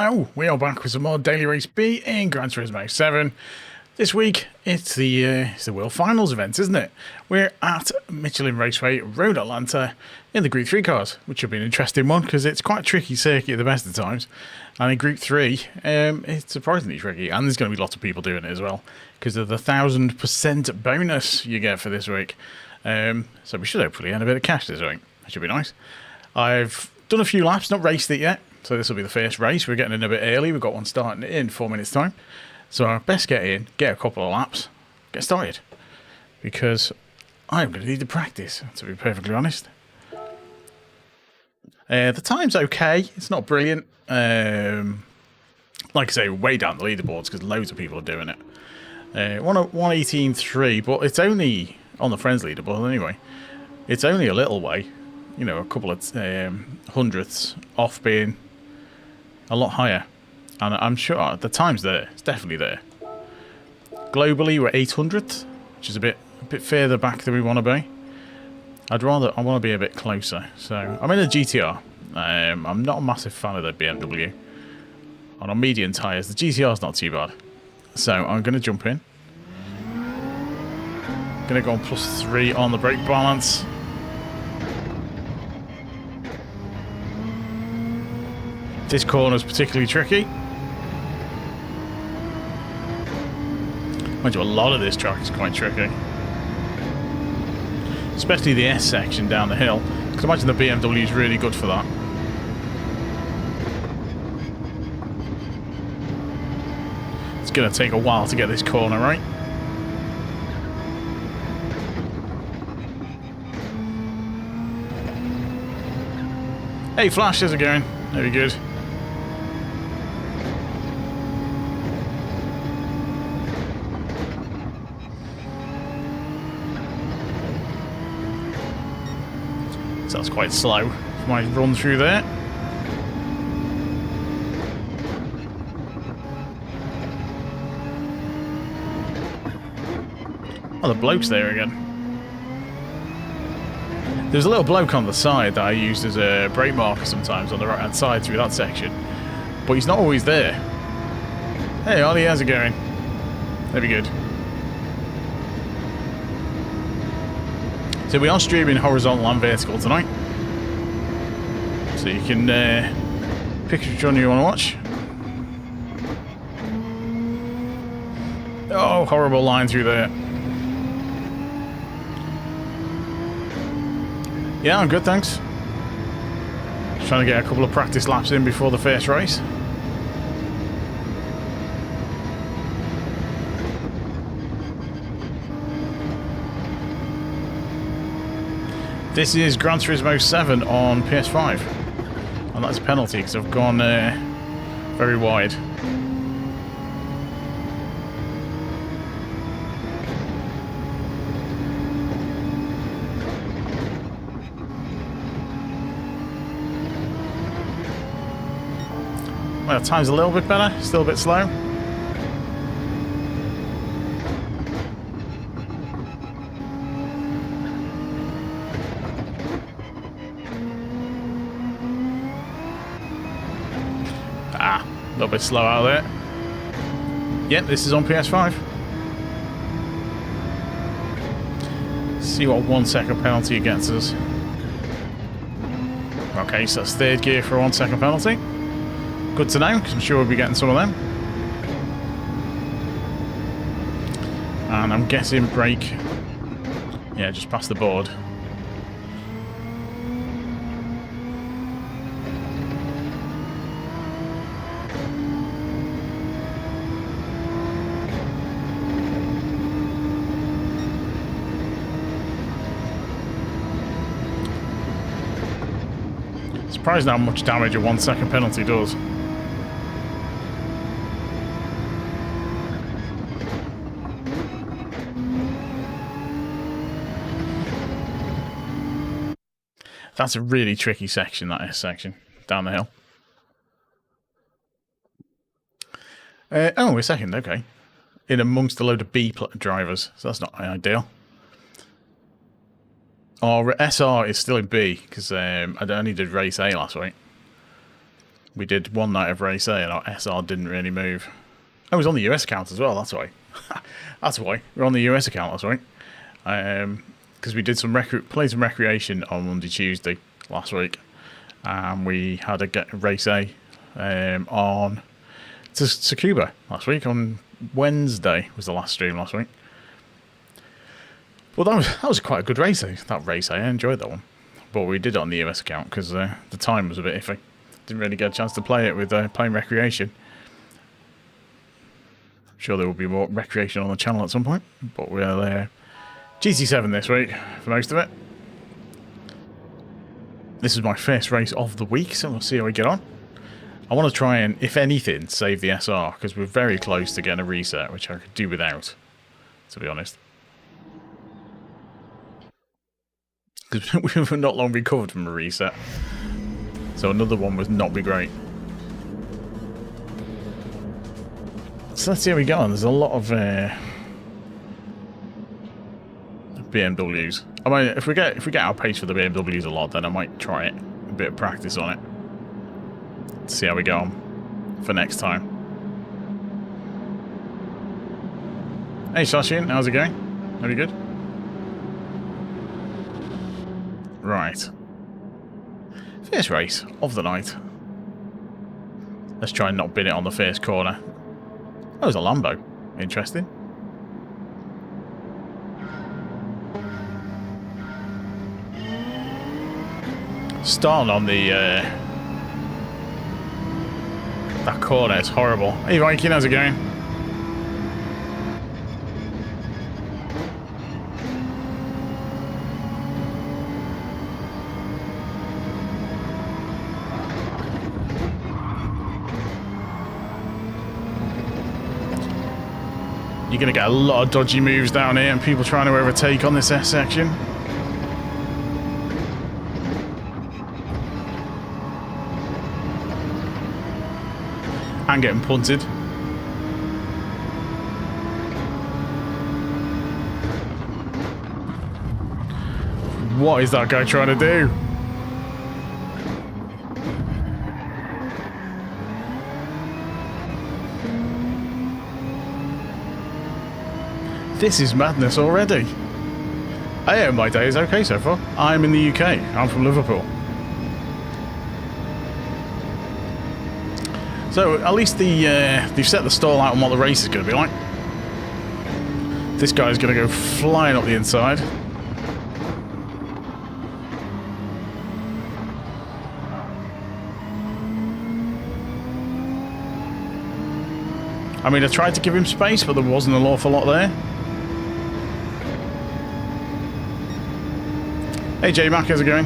Hello, we are back with some more Daily Race B in Gran Turismo 7. This week, it's the World Finals event, isn't it? We're at Michelin Raceway, Road Atlanta, in the Group 3 cars, which will be an interesting one, because it's quite a tricky circuit at the best of times. And in Group 3, it's surprisingly tricky, and there's going to be lots of people doing it as well, because of the 1000% bonus you get for this week. So we should hopefully earn a bit of cash this week. That should be nice. I've done a few laps, not raced it yet. So this will be the first race. We're getting in a bit early. We've got one starting in 4 minutes time. So I best get in, get a couple of laps, get started. Because I'm going to need to practice, to be perfectly honest. The time's okay. It's not brilliant. Like I say, we're way down the leaderboards because loads of people are doing it. 1:18.3, but it's only on the friends leaderboard anyway. It's only a little way. You know, a couple of hundredths off being a lot higher, and I'm sure the time's there. It's definitely there. Globally, we're 800th, which is a bit further back than we want to be. I want to be a bit closer. So I'm in a GTR. I'm not a massive fan of the BMW. On medium tyres, the GTR's not too bad. So I'm going to jump in. Going to go on +3 on the brake balance. This corner is particularly tricky. Mind you, a lot of this track is quite tricky. Especially the S section down the hill. Because I imagine the BMW is really good for that. It's going to take a while to get this corner right. Hey Flash, how's it going? Very good. So that's quite slow for my run through there. Oh, the bloke's there again. There's a little bloke on the side that I used as a brake marker sometimes on the right hand side through that section, but he's not always there. Hey Ollie, how's it going? Very good. So we are streaming horizontal and vertical tonight, so you can pick which one you want to watch. Oh, horrible line through there. Yeah, I'm good, thanks. Just trying to get a couple of practice laps in before the first race. This is Gran Turismo 7 on PS5. And that's a penalty because I've gone very wide. Well, the time's a little bit better, still a bit slow. A little bit slow out there. Yep, this is on PS5. See what 1 second penalty gets us. Okay, so that's third gear for a 1 second penalty. Good to know, because I'm sure we'll be getting some of them. And I'm guessing brake. Yeah, just past the board. Surprised how much damage a 1 second penalty does. That's a really tricky section, that S section, down the hill. Oh, a second, okay. In amongst a load of B drivers, so that's not ideal. Our SR is still in B, because I only did race A last week. We did one night of race A and our SR didn't really move. I was on the US account as well, that's why. That's why. We're on the US account, that's right. Because we did played some recreation on Monday, Tuesday last week. And we had a race A on Tsukuba last week. On Wednesday was the last stream last week. Well, that was quite a good race A. That race A, I enjoyed that one. But we did it on the US account because the time was a bit iffy. Didn't really get a chance to play it with playing recreation. I'm sure there will be more recreation on the channel at some point. But we're GT7 this week for most of it. This is my first race of the week, so we'll see how we get on. I want to try and, if anything, save the SR, because we're very close to getting a reset, which I could do without, to be honest. Because we've not long recovered from a reset. So another one would not be great. So let's see how we go on. There's a lot of BMWs. I mean, if we get outpaced for the BMWs a lot, then I might try it. A bit of practice on it. See how we go on for next time. Hey Sashin, how's it going? Are you good? Right. First race of the night. Let's try and not bin it on the first corner. Oh, there's a Lambo. Interesting. Starting on the that corner, it's horrible. Hey Viking, how's it going? You're going to get a lot of dodgy moves down here and people trying to overtake on this S section. And getting punted. What is that guy trying to do? This is madness already. My day is okay so far. I'm in the UK. I'm from Liverpool. So at least they've set the stall out on what the race is going to be like. This guy's going to go flying up the inside. I mean, I tried to give him space, but there wasn't an awful lot there. Hey J-Mac, how's it going?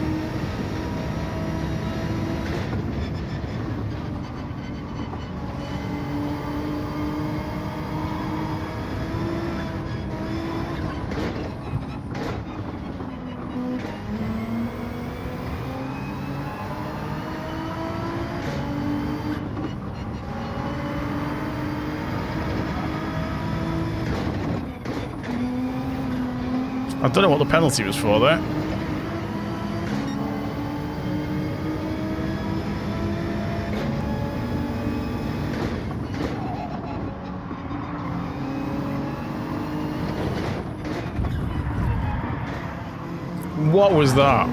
I don't know what the penalty was for there. What was that?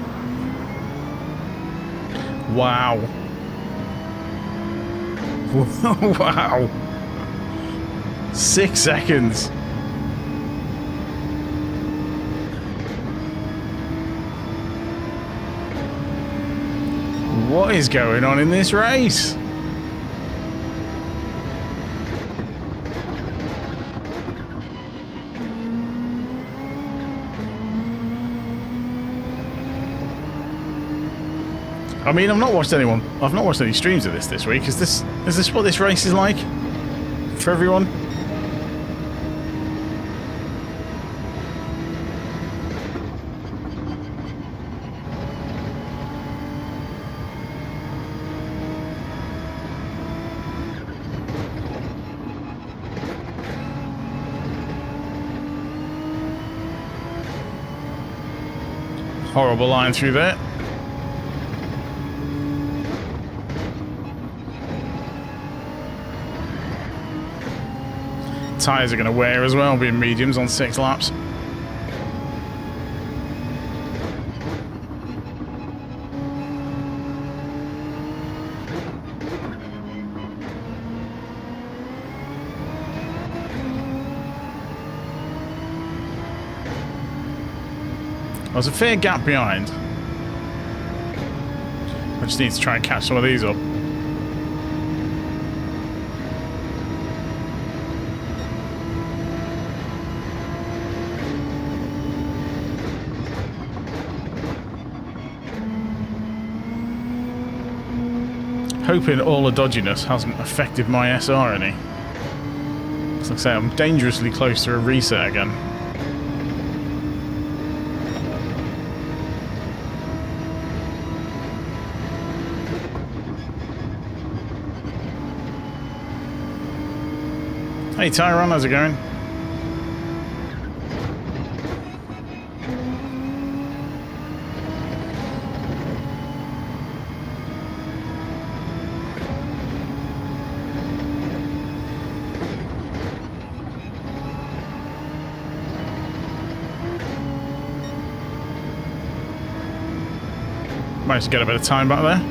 Wow. Wow. 6 seconds. What is going on in this race? I mean, I've not watched any streams of this week. Is this what this race is like for everyone? Horrible line through there. tyres are going to wear as well, being mediums on 6 laps. There's a fair gap behind. I just need to try and catch some of these up. Hoping all the dodginess hasn't affected my SR any. As I say, I'm dangerously close to a reset again. Hey Tyrone, how's it going? Managed to get a bit of time back there.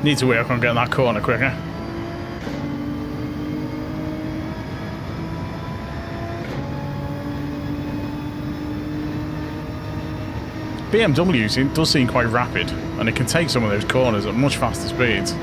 Need to work on getting that corner quicker. BMW does seem quite rapid, and it can take some of those corners at much faster speeds.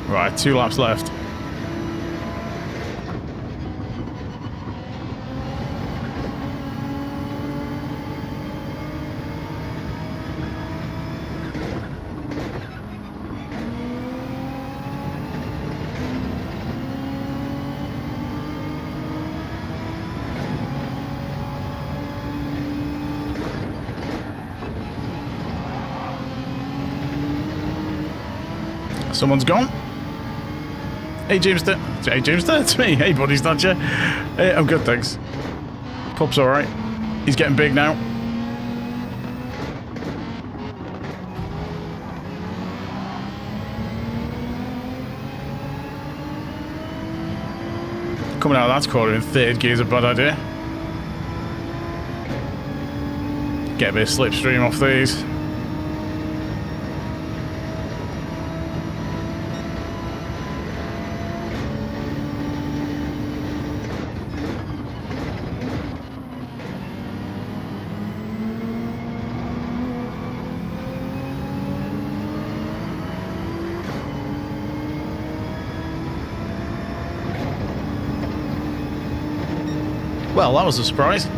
Right, 2 laps left. Someone's gone. Hey Jamester. Hey Jamester, it's me. Hey buddies, not you? Hey, I'm good, thanks. Pup's alright. He's getting big now. Coming out of that corner in 3rd gear is a bad idea. Get a bit of slipstream off these. Well, that was a surprise.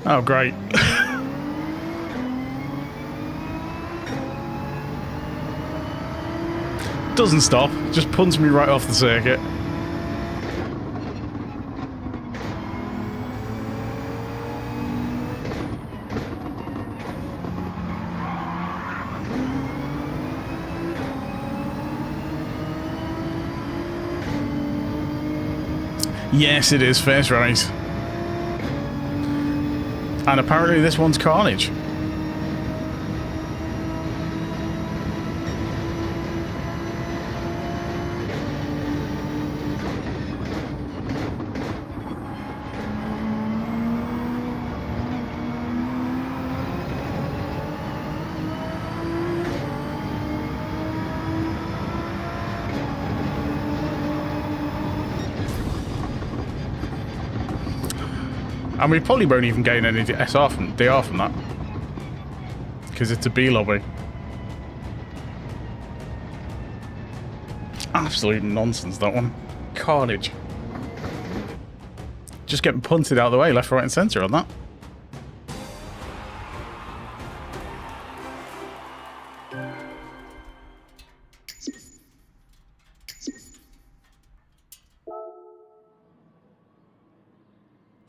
Oh, great. Doesn't stop, just punts me right off the circuit. Yes, it is first race. And apparently this one's carnage. And we probably won't even gain any DR from that. Because it's a B lobby. Absolute nonsense, that one. Carnage. Just getting punted out of the way, left, right and centre on that.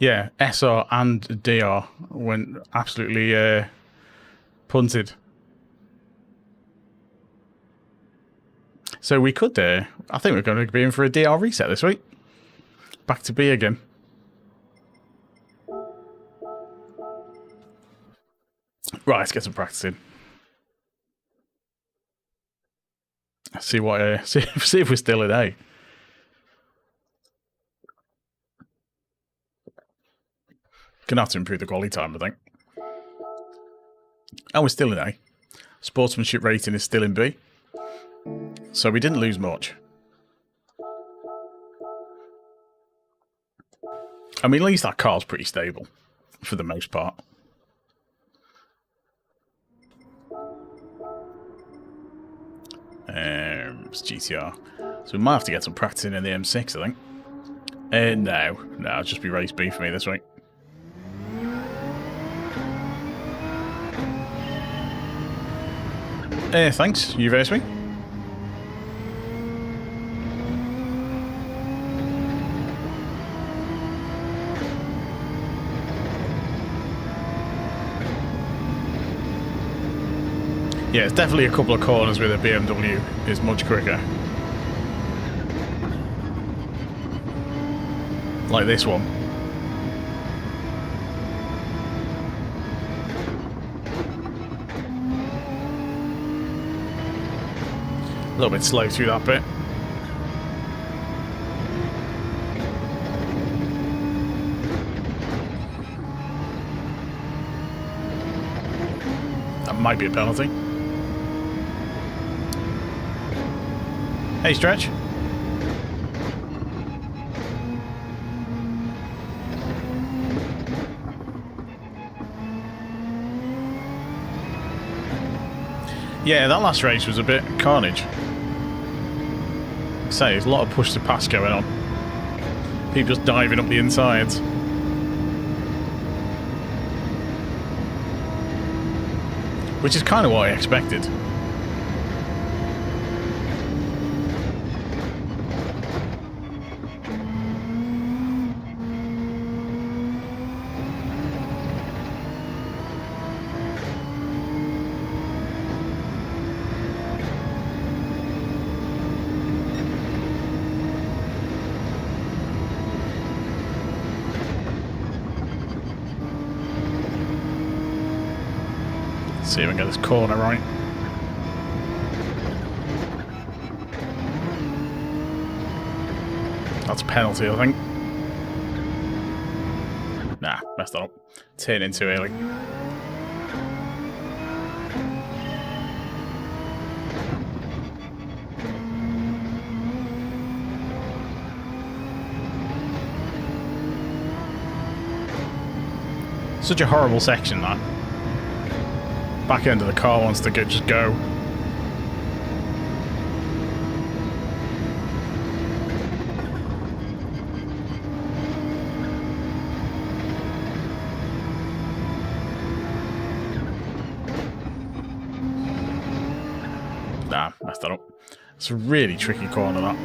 Yeah, SR and DR went absolutely punted. So we could, I think we're going to be in for a DR reset this week. Back to B again. Right, let's get some practice in. See what, see if we're still in A. Gonna have to improve the quality time, I think. And we're still in A. Sportsmanship rating is still in B. So we didn't lose much. I mean, at least that car's pretty stable, for the most part. It's GTR. So we might have to get some practice in the M6, I think. No, it'll just be race B for me this week. Thanks, you race me. Yeah, it's definitely a couple of corners with a BMW is much quicker. Like this one. A little bit slow through that bit. That might be a penalty. Hey, Stretch. Yeah, that last race was a bit carnage. Like I say, there's a lot of push to pass going on. People just diving up the insides. Which is kind of what I expected. See if we can get this corner right. That's a penalty, I think. Nah, messed that up. Turn in too early. Such a horrible section, that. Back end of the car wants to just go. Nah, messed that up. It's a really tricky corner, that.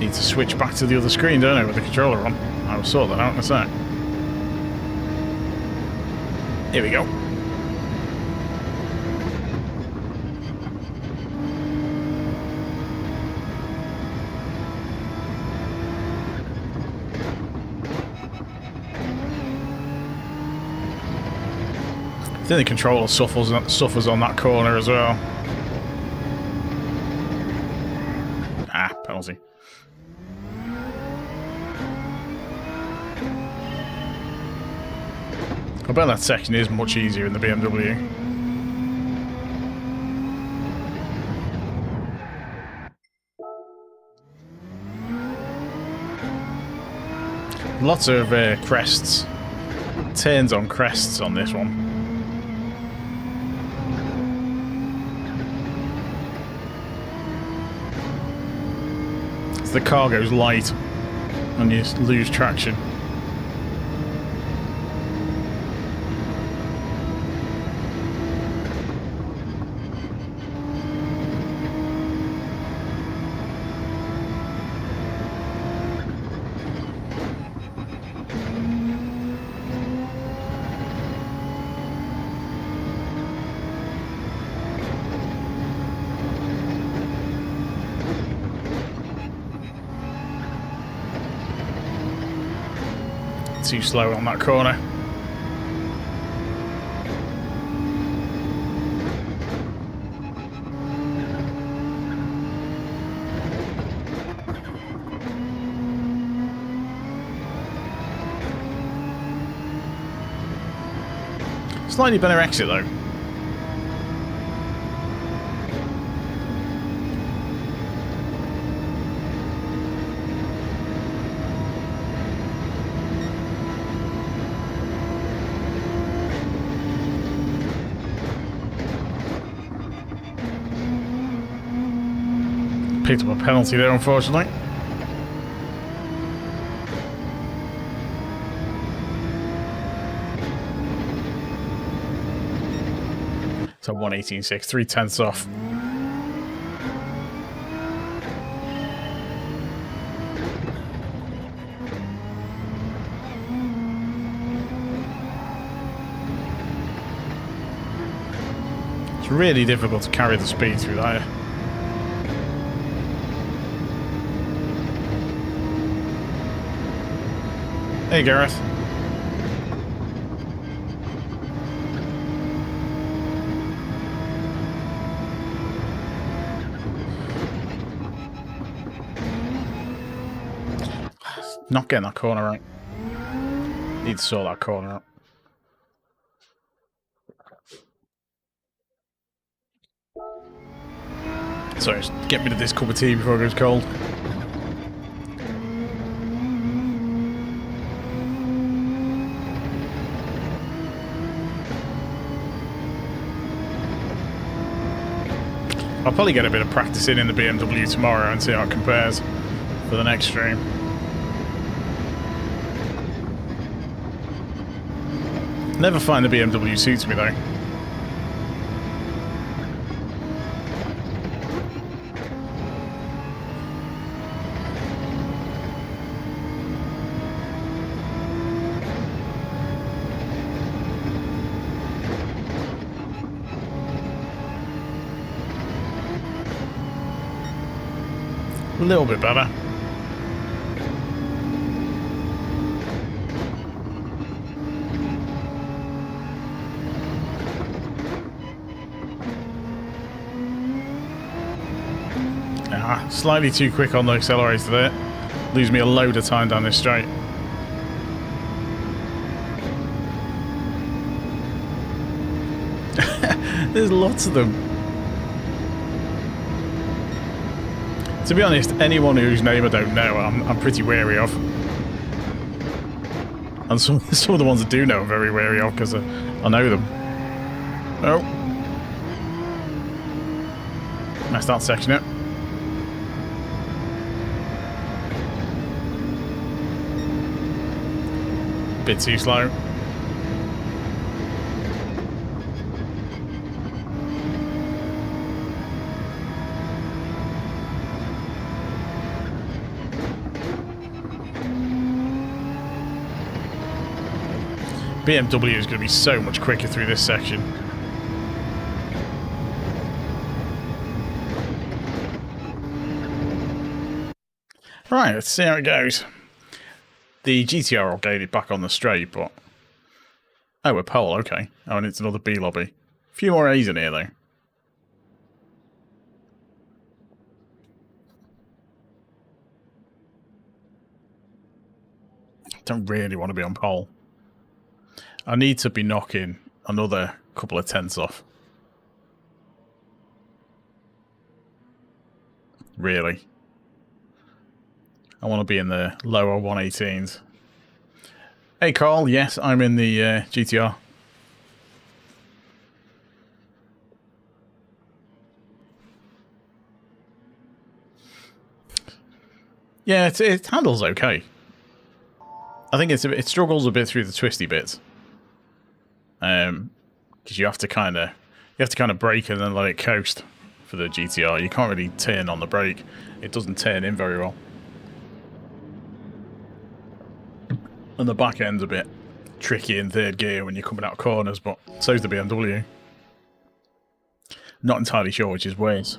Need to switch back to the other screen, don't I, with the controller on? I will sort that out in a sec. Here we go. I think the controller suffers on that corner as well. Ah, penalty. bet that section is much easier in the BMW. Lots of crests. Turns on crests on this one. As the car goes light and you lose traction. Too slow on that corner. Slightly better exit though. Picked up a penalty there, unfortunately. So 1:18.6, 3/10 off. It's really difficult to carry the speed through there. Hey, Gareth. Not getting that corner right. Need to sort that corner out. Sorry, just get rid of this cup of tea before it goes cold. I'll probably get a bit of practice in the BMW tomorrow and see how it compares for the next stream. Never find the BMW suits me though. A little bit better. Slightly too quick on the accelerator there. Lose me a load of time down this straight. There's lots of them. To be honest, anyone whose name I don't know, I'm pretty wary of. And some of the ones I do know I'm very wary of because I know them. Oh. I start sectioning it. Bit too slow. BMW is going to be so much quicker through this section. Right, let's see how it goes. The GTR will get it back on the straight, but... Oh, a pole, okay. Oh, and it's another B lobby. A few more A's in here, though. Don't really want to be on pole. I need to be knocking another couple of tenths off. Really. I want to be in the lower 118s. Hey Carl, yes, I'm in the GTR. Yeah, it handles okay. I think it struggles a bit through the twisty bits. Because you have to kind of brake and then let it coast for the GTR. You can't really turn on the brake. It doesn't turn in very well. And the back end's a bit tricky in third gear when you're coming out of corners, but so's the BMW. Not entirely sure which is worse.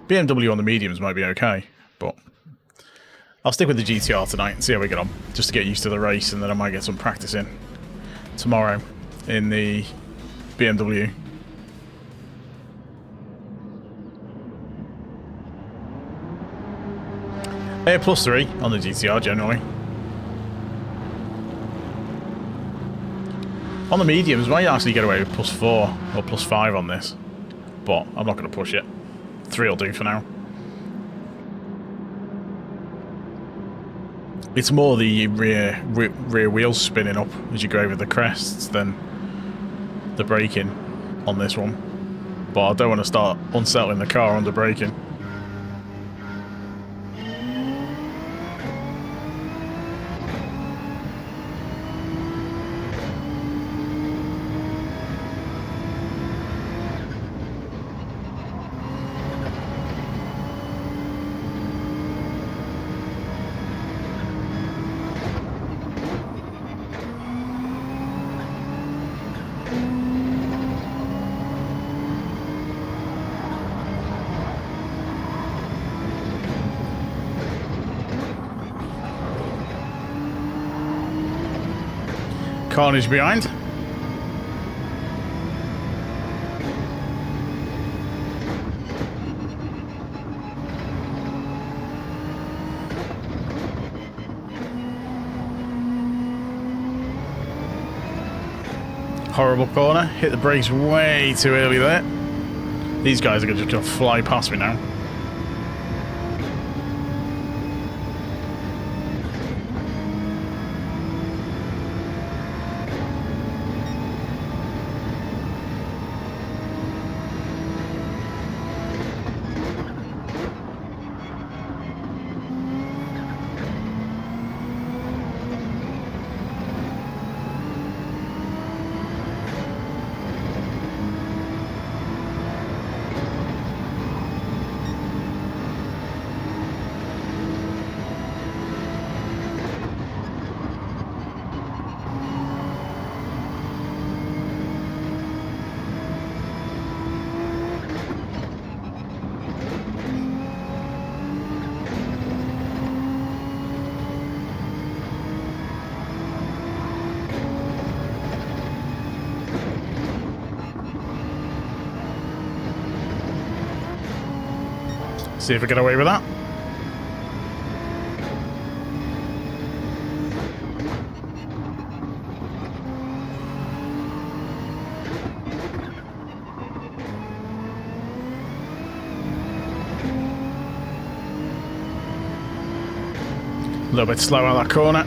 BMW on the mediums might be okay, but I'll stick with the GTR tonight and see how we get on, just to get used to the race, and then I might get some practice in tomorrow in the BMW. +3 on the GTR generally. On the mediums, might actually get away with +4 or +5 on this, but I'm not going to push it. 3 will do for now. It's more the rear wheels spinning up as you go over the crests than the braking on this one. But I don't want to start unsettling the car under braking. Carnage behind. Horrible corner. Hit the brakes way too early there. These guys are just going to fly past me now. See if we get away with that. A little bit slow out that corner.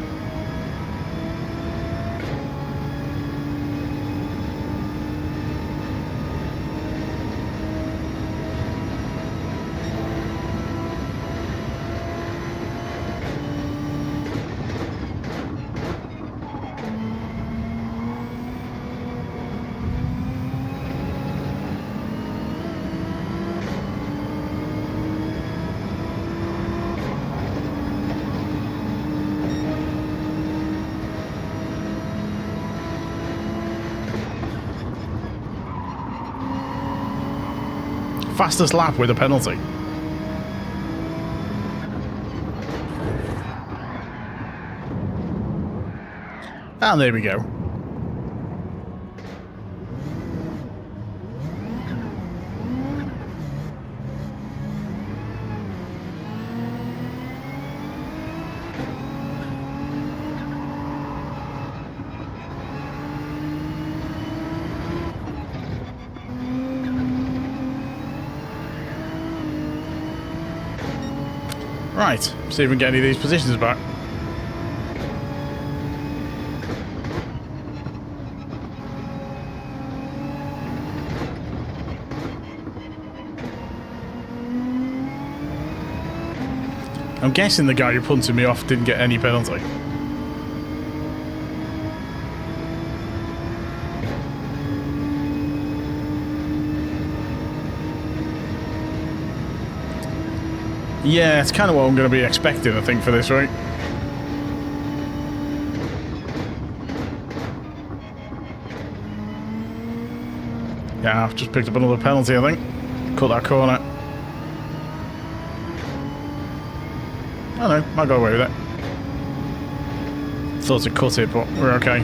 Fastest lap with a penalty. And there we go. Right, see if we can get any of these positions back. I'm guessing the guy who punted me off didn't get any penalty. Yeah, it's kind of what I'm going to be expecting, I think, for this, right? Yeah, I've just picked up another penalty, I think. Cut that corner. I don't know, might go away with it. Thought to cut it, but we're okay.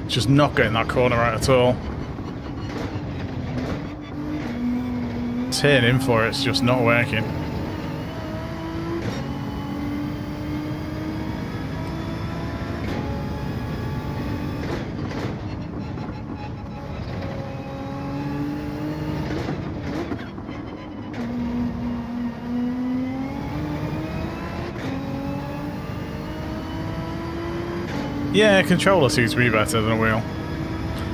Just not getting that corner right at all. Turn in for it's just not working. Yeah, controller seems to be better than a wheel.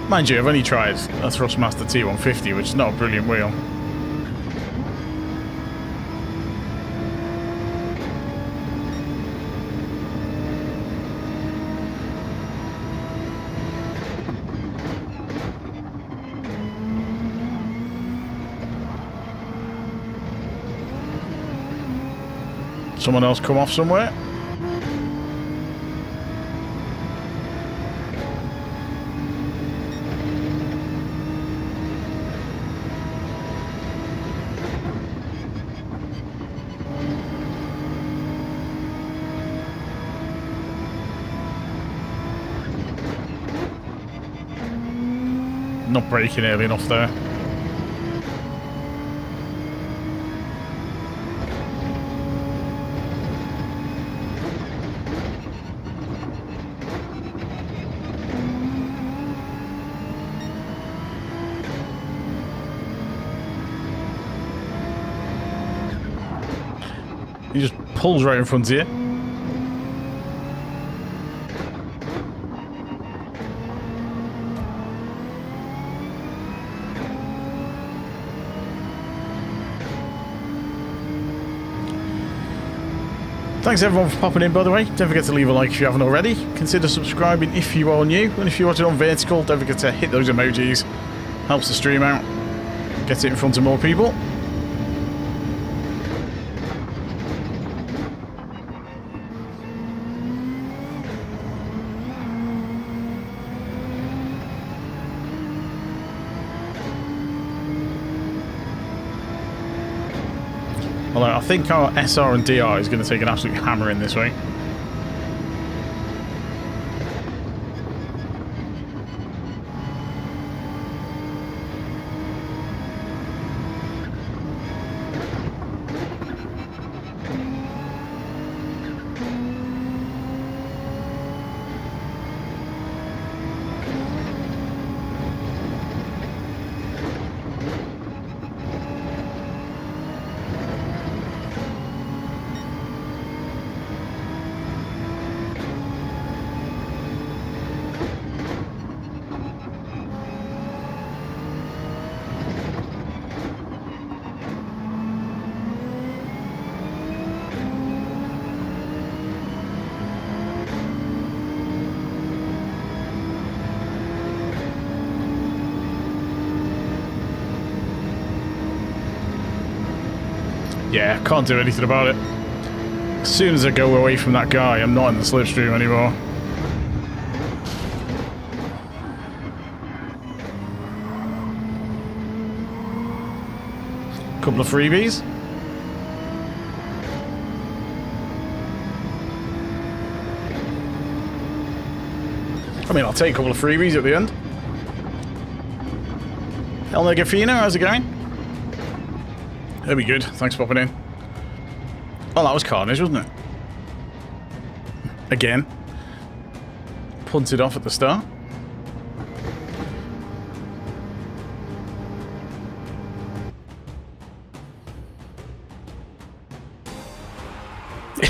Mind you, I've only tried a Thrustmaster T150, which is not a brilliant wheel. Someone else come off somewhere? Not braking early enough there. He just pulls right in front of you. Thanks everyone for popping in, by the way. Don't forget to leave a like if you haven't already. Consider subscribing if you are new. And if you're watching on vertical, don't forget to hit those emojis. Helps the stream out. Gets it in front of more people. Although I think our SR and DR is going to take an absolute hammer in this week. Yeah, can't do anything about it. As soon as I go away from that guy, I'm not in the slipstream anymore. Couple of freebies. I mean, I'll take a couple of freebies at the end. El Negafino, how's it going? That'll be good. Thanks for popping in. Oh, that was carnage, wasn't it? Again. Punted off at the start.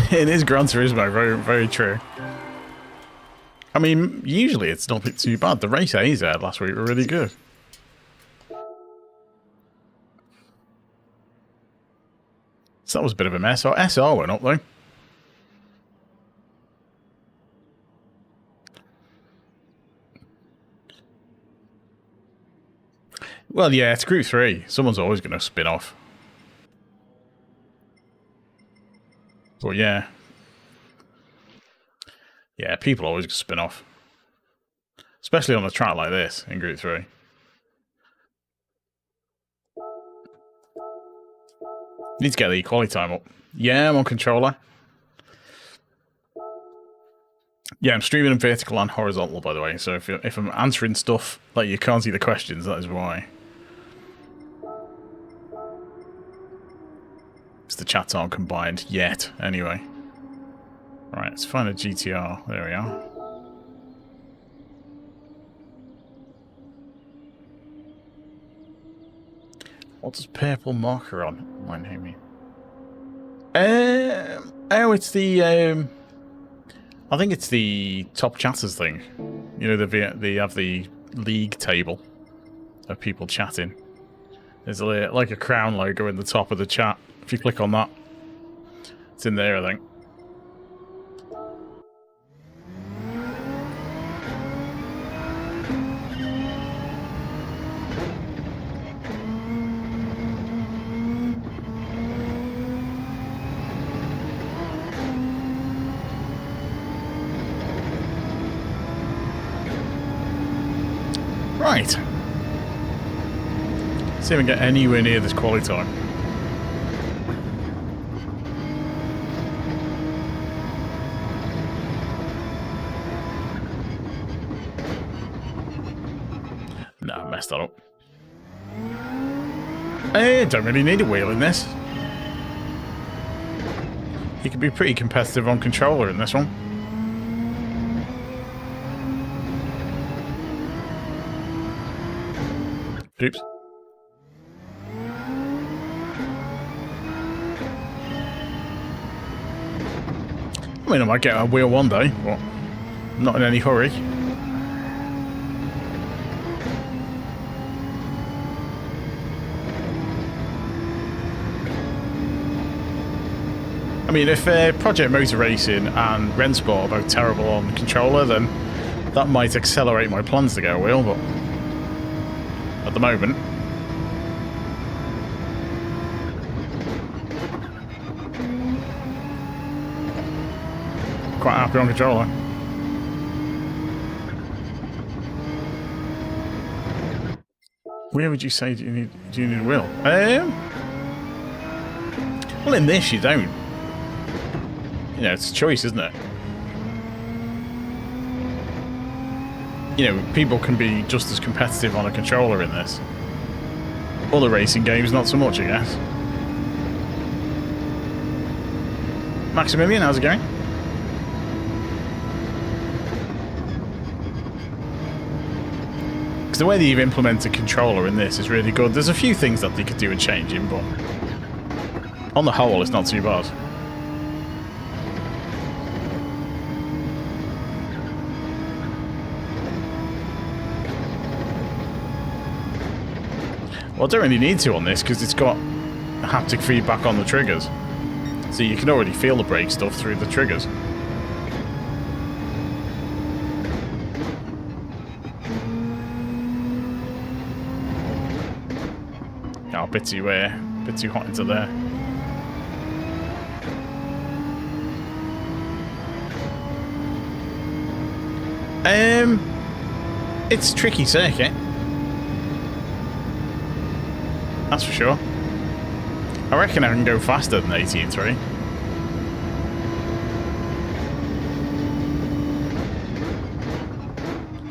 It is Gran Turismo, very, very true. I mean, usually it's not too bad. The race A's had last week were really good. So that was a bit of a mess. Our SR went up though. Well, yeah, it's Group 3. Someone's always going to spin off. But yeah. Yeah, people always spin off. Especially on a track like this in Group 3. Need to get the equality time up. Yeah, I'm on controller. Yeah, I'm streaming in vertical and horizontal, by the way. So if I'm answering stuff like you can't see the questions, that is why. Because the chats aren't combined yet, anyway. Right, let's find a GTR. There we are. What does purple marker on my name mean? Oh, it's the I think it's the top chatters thing. You know, they have the league table of people chatting. There's like a crown logo in the top of the chat. If you click on that, it's in there, I think. Right. See if we can get anywhere near this quality time. No, I messed that up. I don't really need a wheel in this. You can be pretty competitive on controller in this one. Oops. I mean, I might get a wheel one day, but I'm not in any hurry. I mean, if Project Motor Racing and Rensport are both terrible on the controller, then that might accelerate my plans to get a wheel, but at the moment, quite happy on controller. Where would you say do you need a wheel? Well, in this you don't. You know, it's a choice, isn't it? You know, people can be just as competitive on a controller in this. Other racing games, not so much, I guess. Maximilian, how's it going? Because the way that you've implemented controller in this is really good. There's a few things that they could do and change in, but on the whole, it's not too bad. Well, I don't really need to on this because it's got haptic feedback on the triggers. So you can already feel the brake stuff through the triggers. Oh, a bit too hot into there. It's a tricky circuit. That's for sure. I reckon I can go faster than 18.3.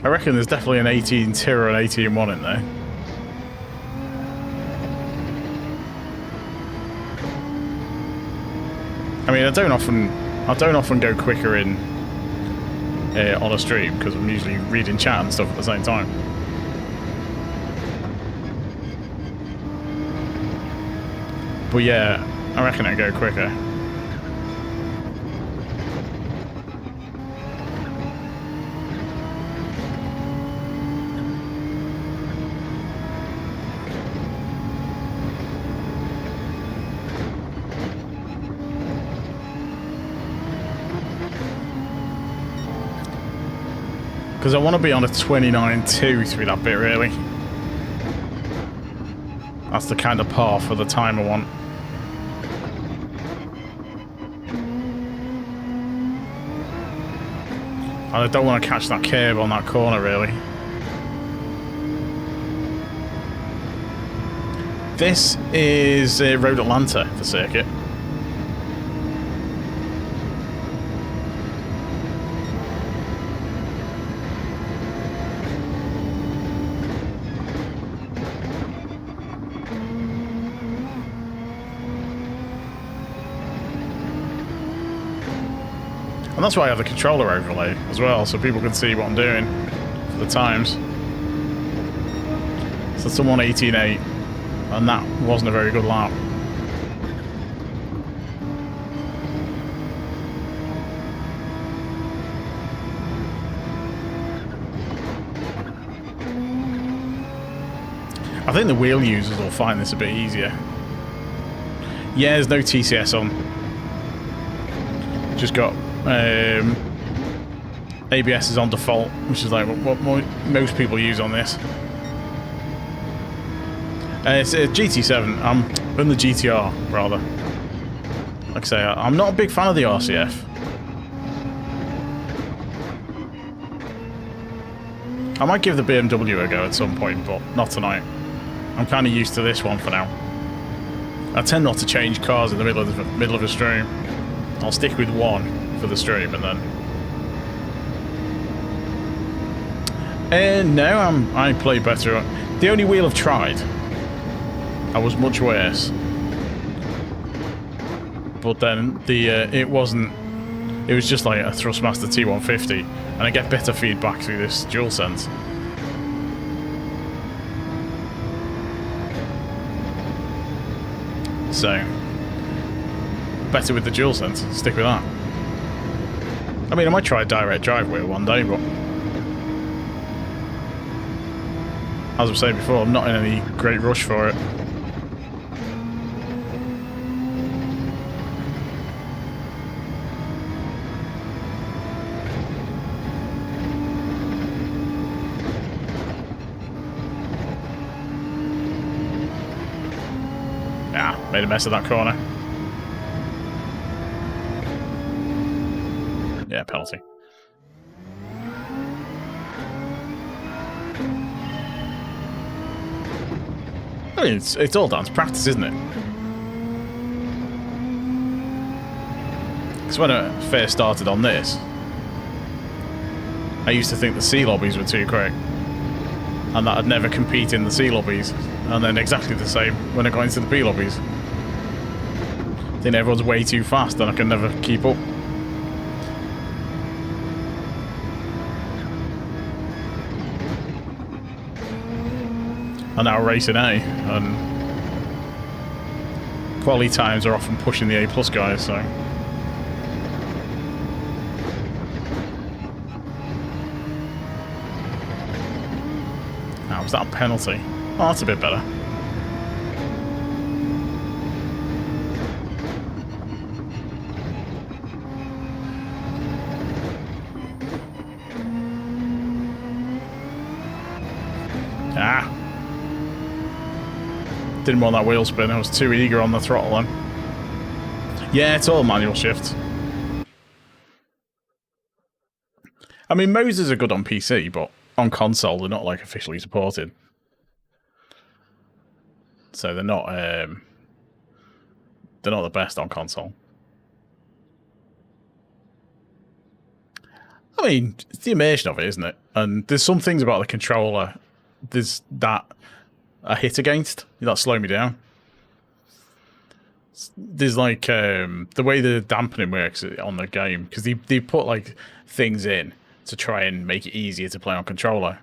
I reckon there's definitely an 18.2 or an 18.1 in there. I mean, I don't often go quicker in on a stream because I'm usually reading chat and stuff at the same time. But yeah, I reckon I'd go quicker. Because I want to be on a 29.2 through that bit, really. That's the kind of par for the time I want. And I don't want to catch that curb on that corner, really. This is Road Atlanta, the circuit. And that's why I have the controller overlay as well, so people can see what I'm doing for the times. So it's a 1:18.8, and that wasn't a very good lap. I think the wheel users will find this a bit easier. Yeah, there's no TCS on. Just got ABS is on default, which is like what most people use on this. It's a GT7. I'm in the GTR rather. Like I say, I'm not a big fan of the RCF. I might give the BMW a go at some point, but not tonight. I'm kind of used to this one for now. I tend not to change cars in the middle of a stream. I'll stick with one for the stream, and then no, I play better. The only wheel I've tried, I was much worse, but then it wasn't. It was just like a Thrustmaster T150, and I get better feedback through this DualSense. So better with the DualSense. Stick with that. I mean, I might try a direct drive wheel one day, but as I was saying before, I'm not in any great rush for it. Ah, made a mess of that corner. Yeah, penalty. I mean, it's all down to practice, isn't it? Because when I first started on this, I used to think the C lobbies were too quick, and that I'd never compete in the C lobbies. And then exactly the same when I got into the P lobbies. I think everyone's way too fast, and I can never keep up. And now racing A, and quality times are often pushing the A+ guys, so. Now, was that a penalty? Oh, that's a bit better. Ah. Didn't want that wheel spin, I was too eager on the throttle then. Yeah, it's all manual shift. I mean, Moses are good on PC, but on console they're not like officially supported. So they're not the best on console. I mean, it's the immersion of it, isn't it? And there's some things about the controller that I hit against that slow me down. there's like the way the dampening works on the game, because they put like things in to try and make it easier to play on controller.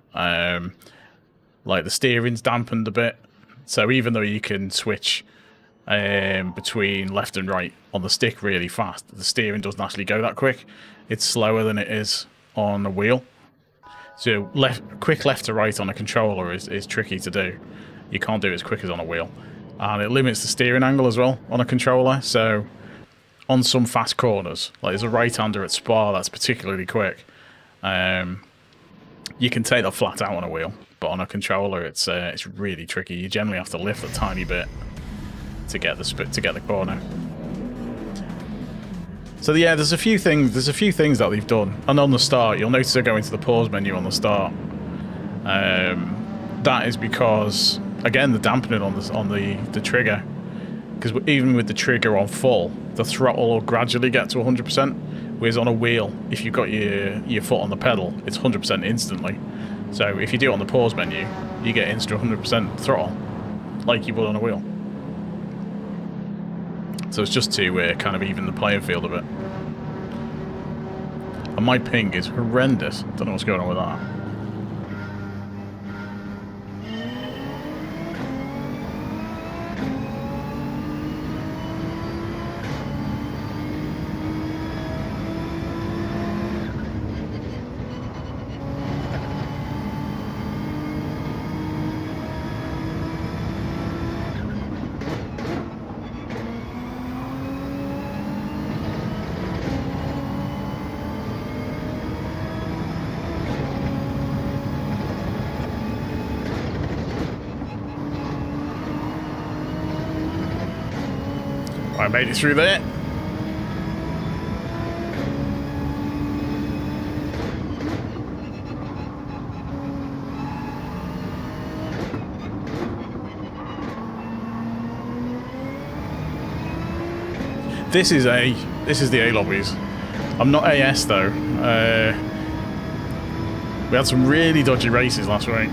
Like the steering's dampened a bit, so even though you can switch between left and right on the stick really fast, the steering doesn't actually go that quick. It's slower than it is on a wheel. So quick left to right on a controller is tricky to do. You can't do it as quick as on a wheel. And it limits the steering angle as well on a controller. So on some fast corners, like there's a right-hander at Spa that's particularly quick. You can take that flat out on a wheel, but on a controller it's really tricky. You generally have to lift a tiny bit to get the corner. So yeah, there's a few things that they've done. And on the start, you'll notice I go into the pause menu on the start. That is because, again, the dampening on the trigger. Because even with the trigger on full, the throttle will gradually get to 100%. Whereas on a wheel, if you've got your foot on the pedal, it's 100% instantly. So if you do it on the pause menu, you get instant 100% throttle, like you would on a wheel. So it's just to kind of even the playing field a bit. And my ping is horrendous. Don't know what's going on with that. I made it through there. This is the A lobbies. I'm not AS though. We had some really dodgy races last week.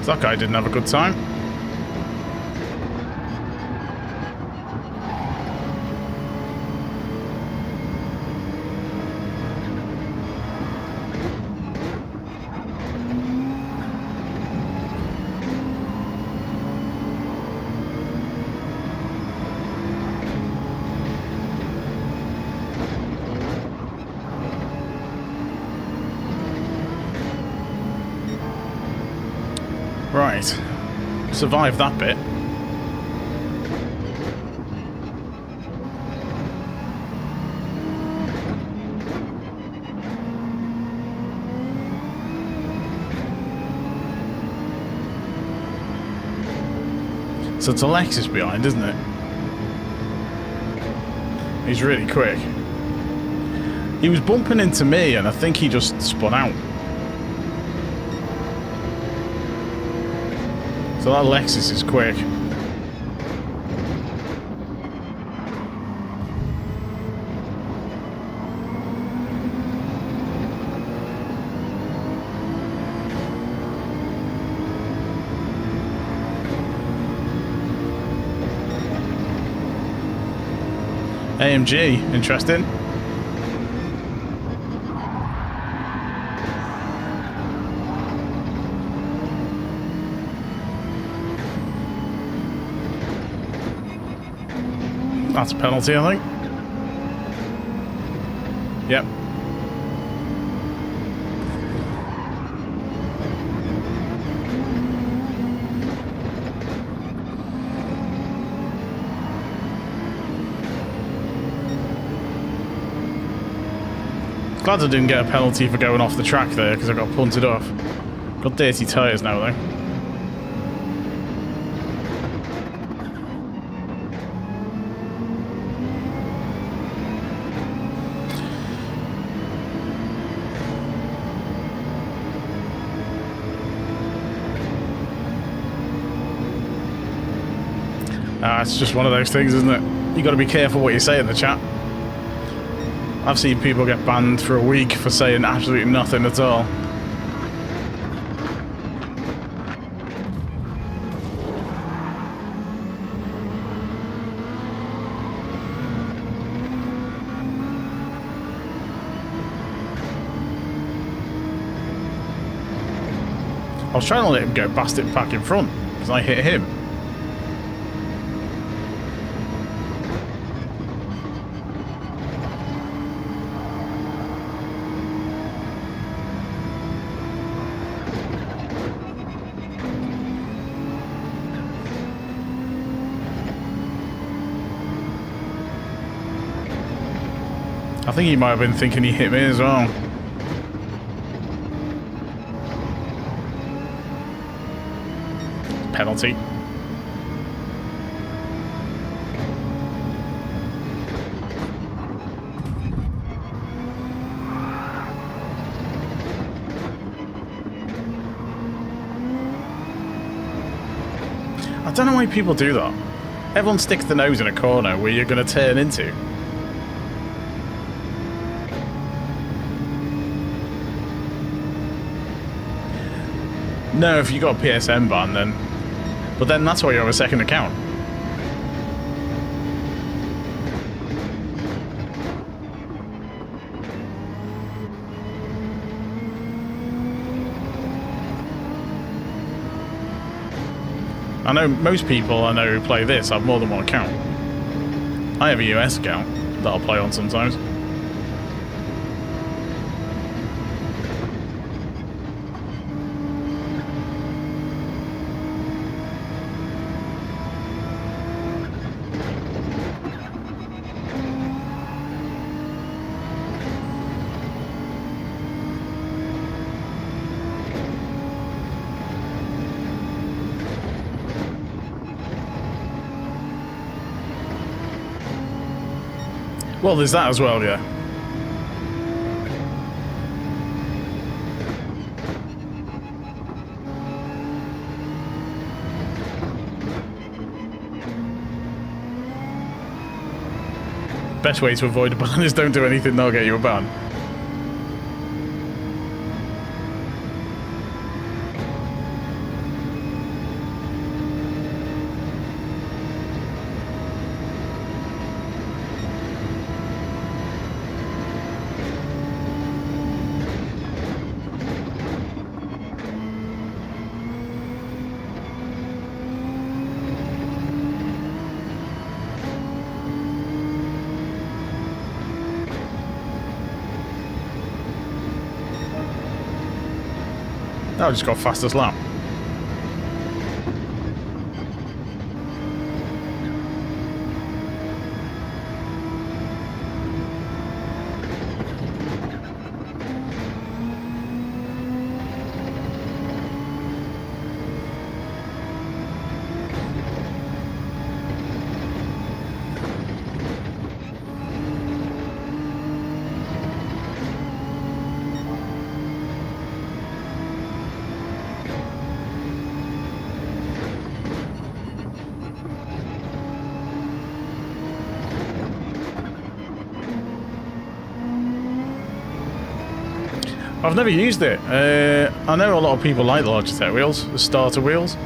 That guy didn't have a good time. Right, survived that bit. So it's Alexis behind, isn't it? He's really quick. He was bumping into me and I think he just spun out. So that Lexus is quick. AMG, interesting. That's a penalty, I think. Yep. Glad I didn't get a penalty for going off the track there because I got punted off. Got dirty tyres now though. It's just one of those things, isn't it? You got to be careful what you say in the chat. I've seen people get banned for a week for saying absolutely nothing at all. I was trying to let him go past it back in front because I hit him. I think he might have been thinking he hit me as well. Penalty. I don't know why people do that. Everyone sticks their nose in a corner where you're going to turn into. No, if you got a PSN ban, then... But then that's why you have a second account. I know most people I know who play this have more than one account. I have a US account that I'll play on sometimes. Well, there's that as well, yeah. Best way to avoid a ban is don't do anything, they'll get you a ban. I just got fastest lap. I've never used it. I know a lot of people like the Logitech wheels, the starter wheels.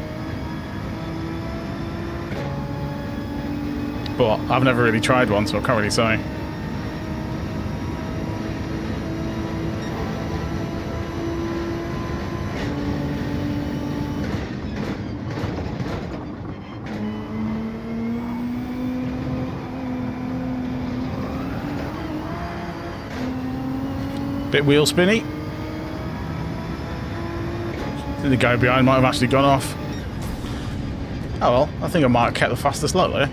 But I've never really tried one, so I can't really say. Bit wheel spinny. The guy behind might have actually gone off. Oh well, I think I might have kept the fastest lap there.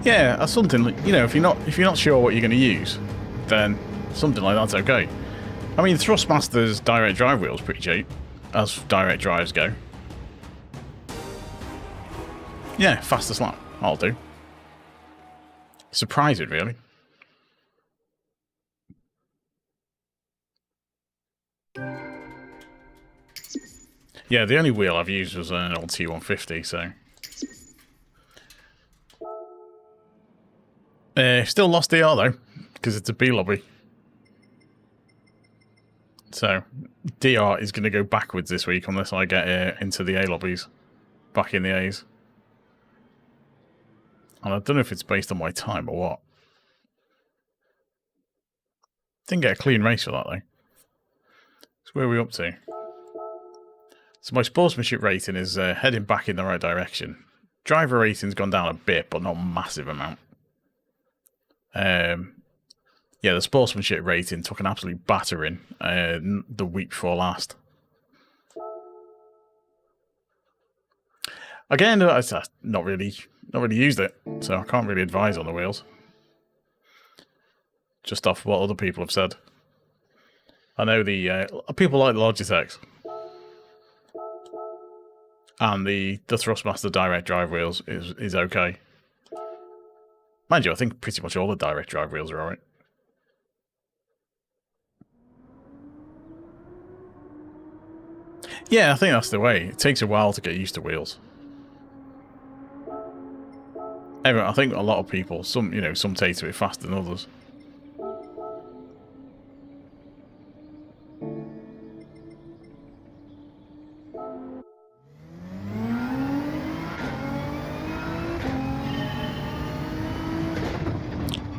Yeah, that's something, you know, if you're not sure what you're going to use, then something like that's okay. I mean, Thrustmaster's direct drive wheel's pretty cheap, as direct drives go. Yeah, fastest lap, I'll do. Surprising, really. Yeah, the only wheel I've used was an old T150, so... Still lost DR though, because it's a B lobby. So, DR is going to go backwards this week unless I get into the A lobbies. Back in the A's. And I don't know if it's based on my time or what. Didn't get a clean race for that though. So where are we up to? So my sportsmanship rating is heading back in the right direction. Driver rating's gone down a bit, but not a massive amount. Yeah, the sportsmanship rating took an absolute battering the week before last. Again, I not really used it, so I can't really advise on the wheels. Just off what other people have said. I know the people like the Logitechs and the Thrustmaster direct drive wheels is okay. Mind you, I think pretty much all the direct drive wheels are alright. Yeah, I think that's the way. It takes a while to get used to wheels. I think a lot of people, some take to it faster than others.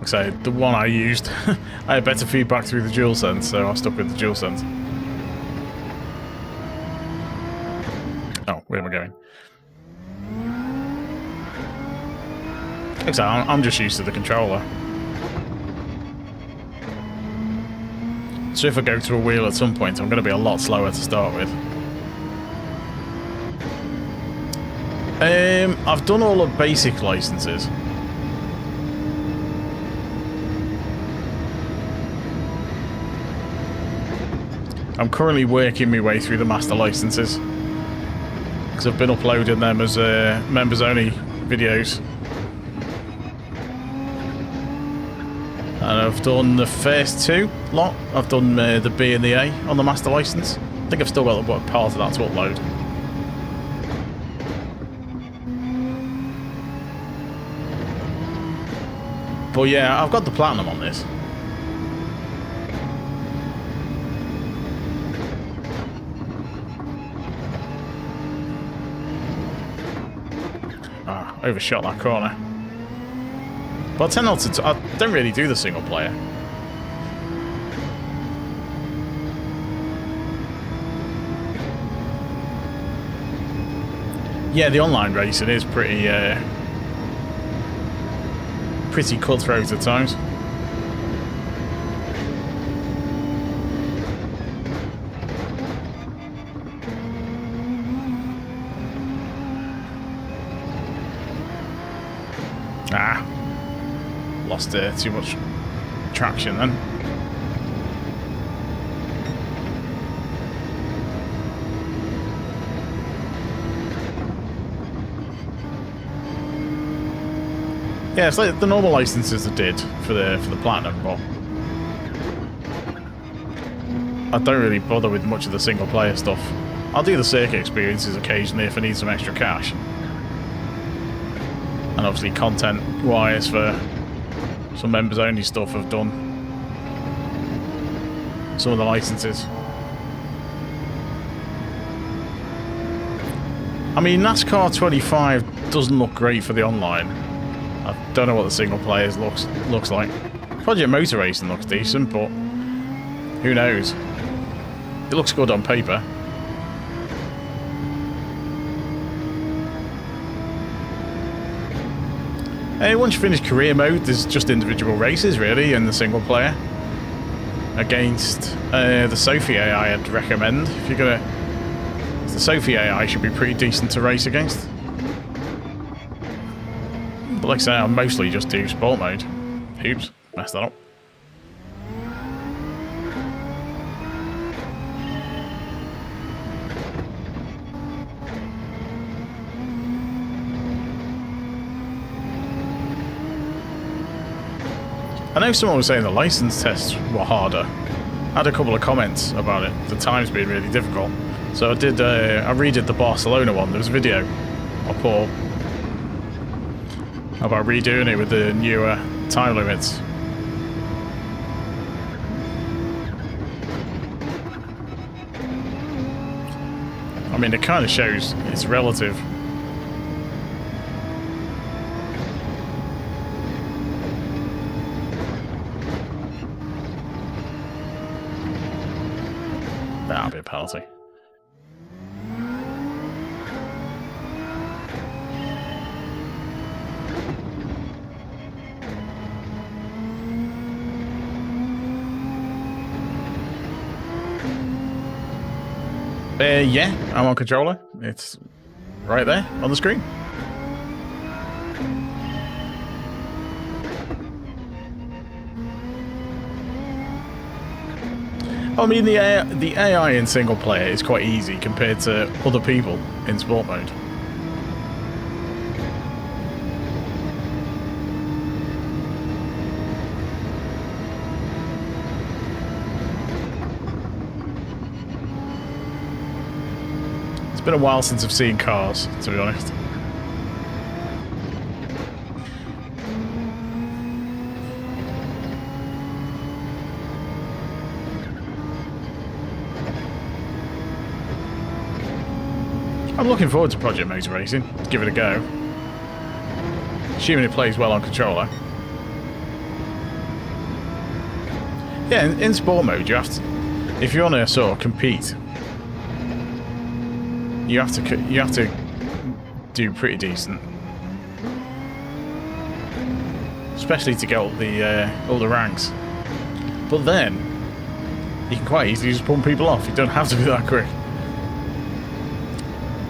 So the one I used, I had better feedback through the DualSense, so I stuck with the DualSense. Oh, where am I going? So I'm just used to the controller. So if I go to a wheel at some point, I'm going to be a lot slower to start with. I've done all the basic licenses. I'm currently working my way through the master licenses because I've been uploading them as members only videos. And I've done the first two lot. I've done the B and the A on the master license. I think I've still got part of that to upload. But yeah, I've got the platinum on this. Overshot that corner. But I tend not to. I don't really do the single player. Yeah, the online racing is pretty cutthroat at times. Lost too much traction then. Yeah, it's like the normal licenses I did for the platinum, but I don't really bother with much of the single player stuff. I'll do the circuit experiences occasionally if I need some extra cash. And obviously content wise for some members only stuff I've done some of the licenses. I mean, NASCAR 25 doesn't look great for the online. I don't know what the single players looks like. Project Motor Racing looks decent, but who knows? It looks good on paper. Once you finish career mode, there's just individual races really in the single player against the Sophie AI. I'd recommend if you're gonna. The Sophie AI should be pretty decent to race against. But like I say, I mostly just do sport mode. Oops, messed that up. I know someone was saying the license tests were harder. I had a couple of comments about it. The time's been really difficult. So I redid the Barcelona one. There was a video of Paul about redoing it with the newer time limits. I mean, it kind of shows it's relative. That'll be a penalty. Yeah, I'm on controller. It's right there on the screen. I mean, the AI in single player is quite easy compared to other people in sport mode. It's been a while since I've seen cars, to be honest. I'm looking forward to Project Motor Racing. Let's give it a go. Assuming it plays well on controller. Yeah, in sport mode, you have to, if you want to sort of compete, you have to do pretty decent, especially to get all the ranks. But then you can quite easily just pump people off. You don't have to be that quick.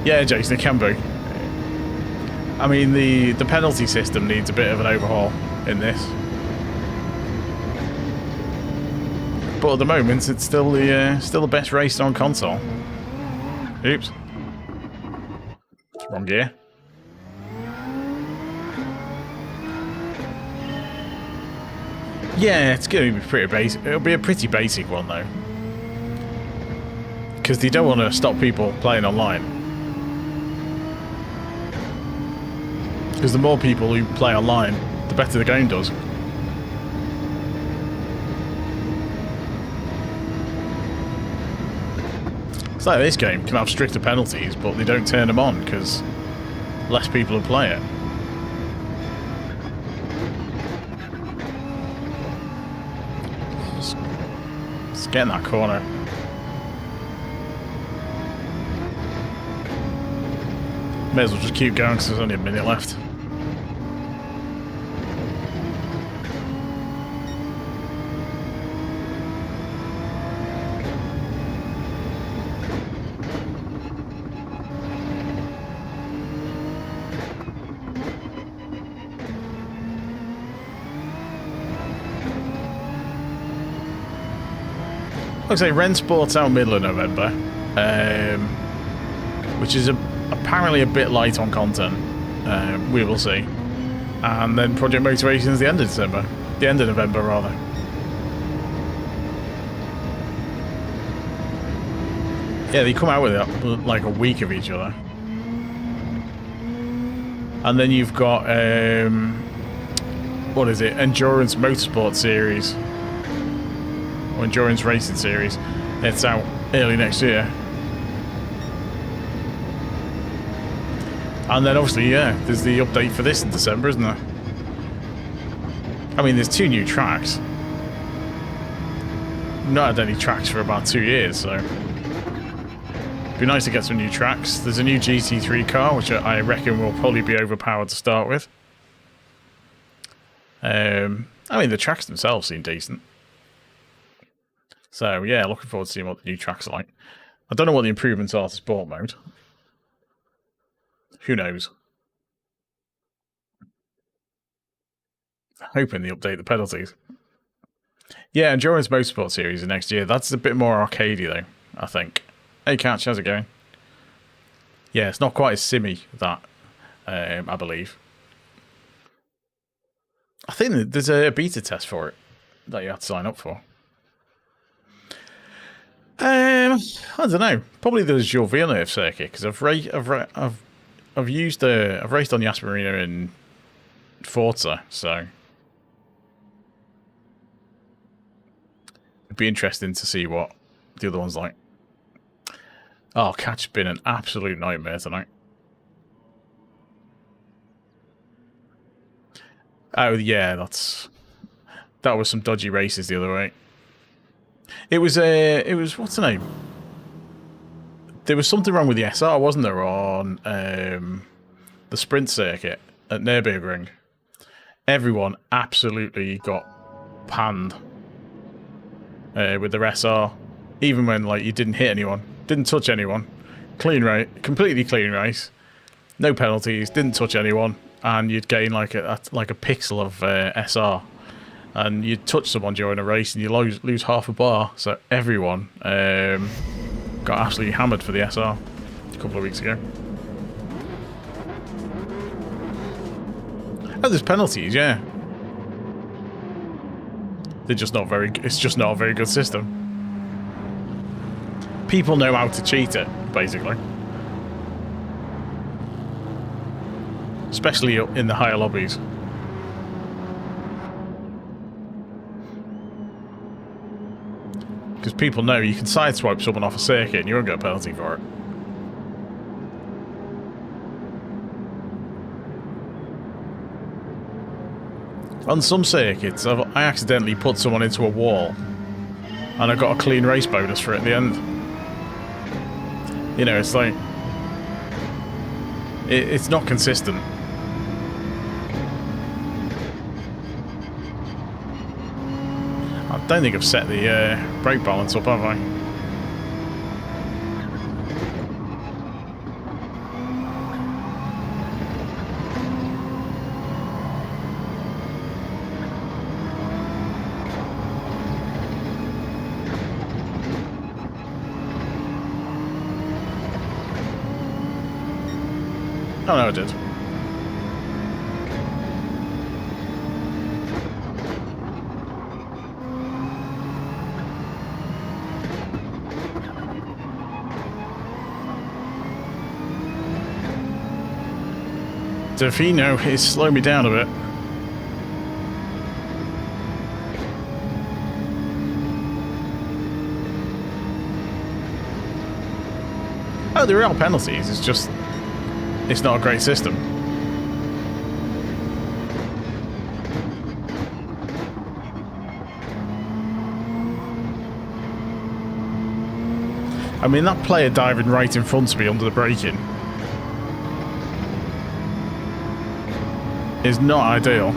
Yeah, Jason, it can be. I mean, the penalty system needs a bit of an overhaul in this. But at the moment, it's still the best race on console. Oops. Wrong gear. Yeah, it's going to be pretty basic. It'll be a pretty basic one, though. Because they don't want to stop people playing online. Because the more people who play online, the better the game does. It's like this game can have stricter penalties, but they don't turn them on because less people will play it. Just get in that corner. May as well just keep going because there's only a minute left. Looks like Rensport's out middle of November, which is apparently a bit light on content. We will see. And then Project Motor Racing is the end of December. The end of November, rather. Yeah, they come out with it like a week of each other. And then you've got, what is it? Endurance Motorsport Series. Or Endurance Racing Series. It's out early next year. And then obviously, yeah, there's the update for this in December, isn't there? I mean, there's 2 new tracks. Not had any tracks for about 2 years, so it'd be nice to get some new tracks. There's a new GT3 car, which I reckon will probably be overpowered to start with. I mean, the tracks themselves seem decent. So, yeah, looking forward to seeing what the new tracks are like. I don't know what the improvements are to sport mode. Who knows? Hoping they update the penalties. Yeah, Endurance Motorsport Series is next year. That's a bit more arcadey, though, I think. Hey, Catch, how's it going? Yeah, it's not quite as simmy, that, I believe. I think that there's a beta test for it that you have to sign up for. I don't know. Probably the Jules Villeneuve circuit because I've raced on Yas Marina in Forza, so it'd be interesting to see what the other one's like. Oh, catch's been an absolute nightmare tonight. Oh yeah, that was some dodgy races the other way. It was what's the name? There was something wrong with the SR, wasn't there, on the sprint circuit at Nürburgring? Everyone absolutely got panned with their SR, even when like you didn't hit anyone, didn't touch anyone, clean race, completely clean race, no penalties, didn't touch anyone, and you'd gain like a pixel of SR. And you touch someone during a race and you lose half a bar. So everyone got absolutely hammered for the SR a couple of weeks ago. Oh, there's penalties, yeah. They're just not very. It's just not a very good system. People know how to cheat it, basically. Especially in the higher lobbies. Because people know you can sideswipe someone off a circuit and you won't get a penalty for it. On some circuits, I accidentally put someone into a wall and I got a clean race bonus for it at the end. You know, it's like... It's not consistent. I don't think I've set the brake balance up, have I? Oh no, I did. Defino is slowing me down a bit. Oh, there are penalties, it's just... It's not a great system. I mean, that player diving right in front of me under the braking is not ideal.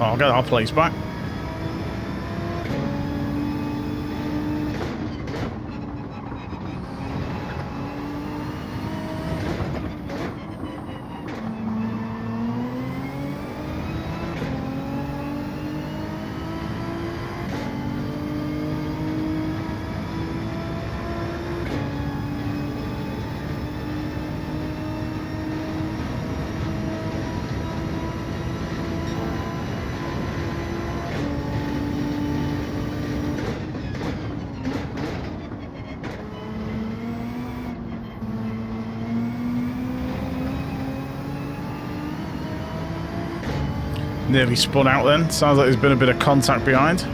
I'll get our place back. Nearly spun out then. Sounds like there's been a bit of contact behind.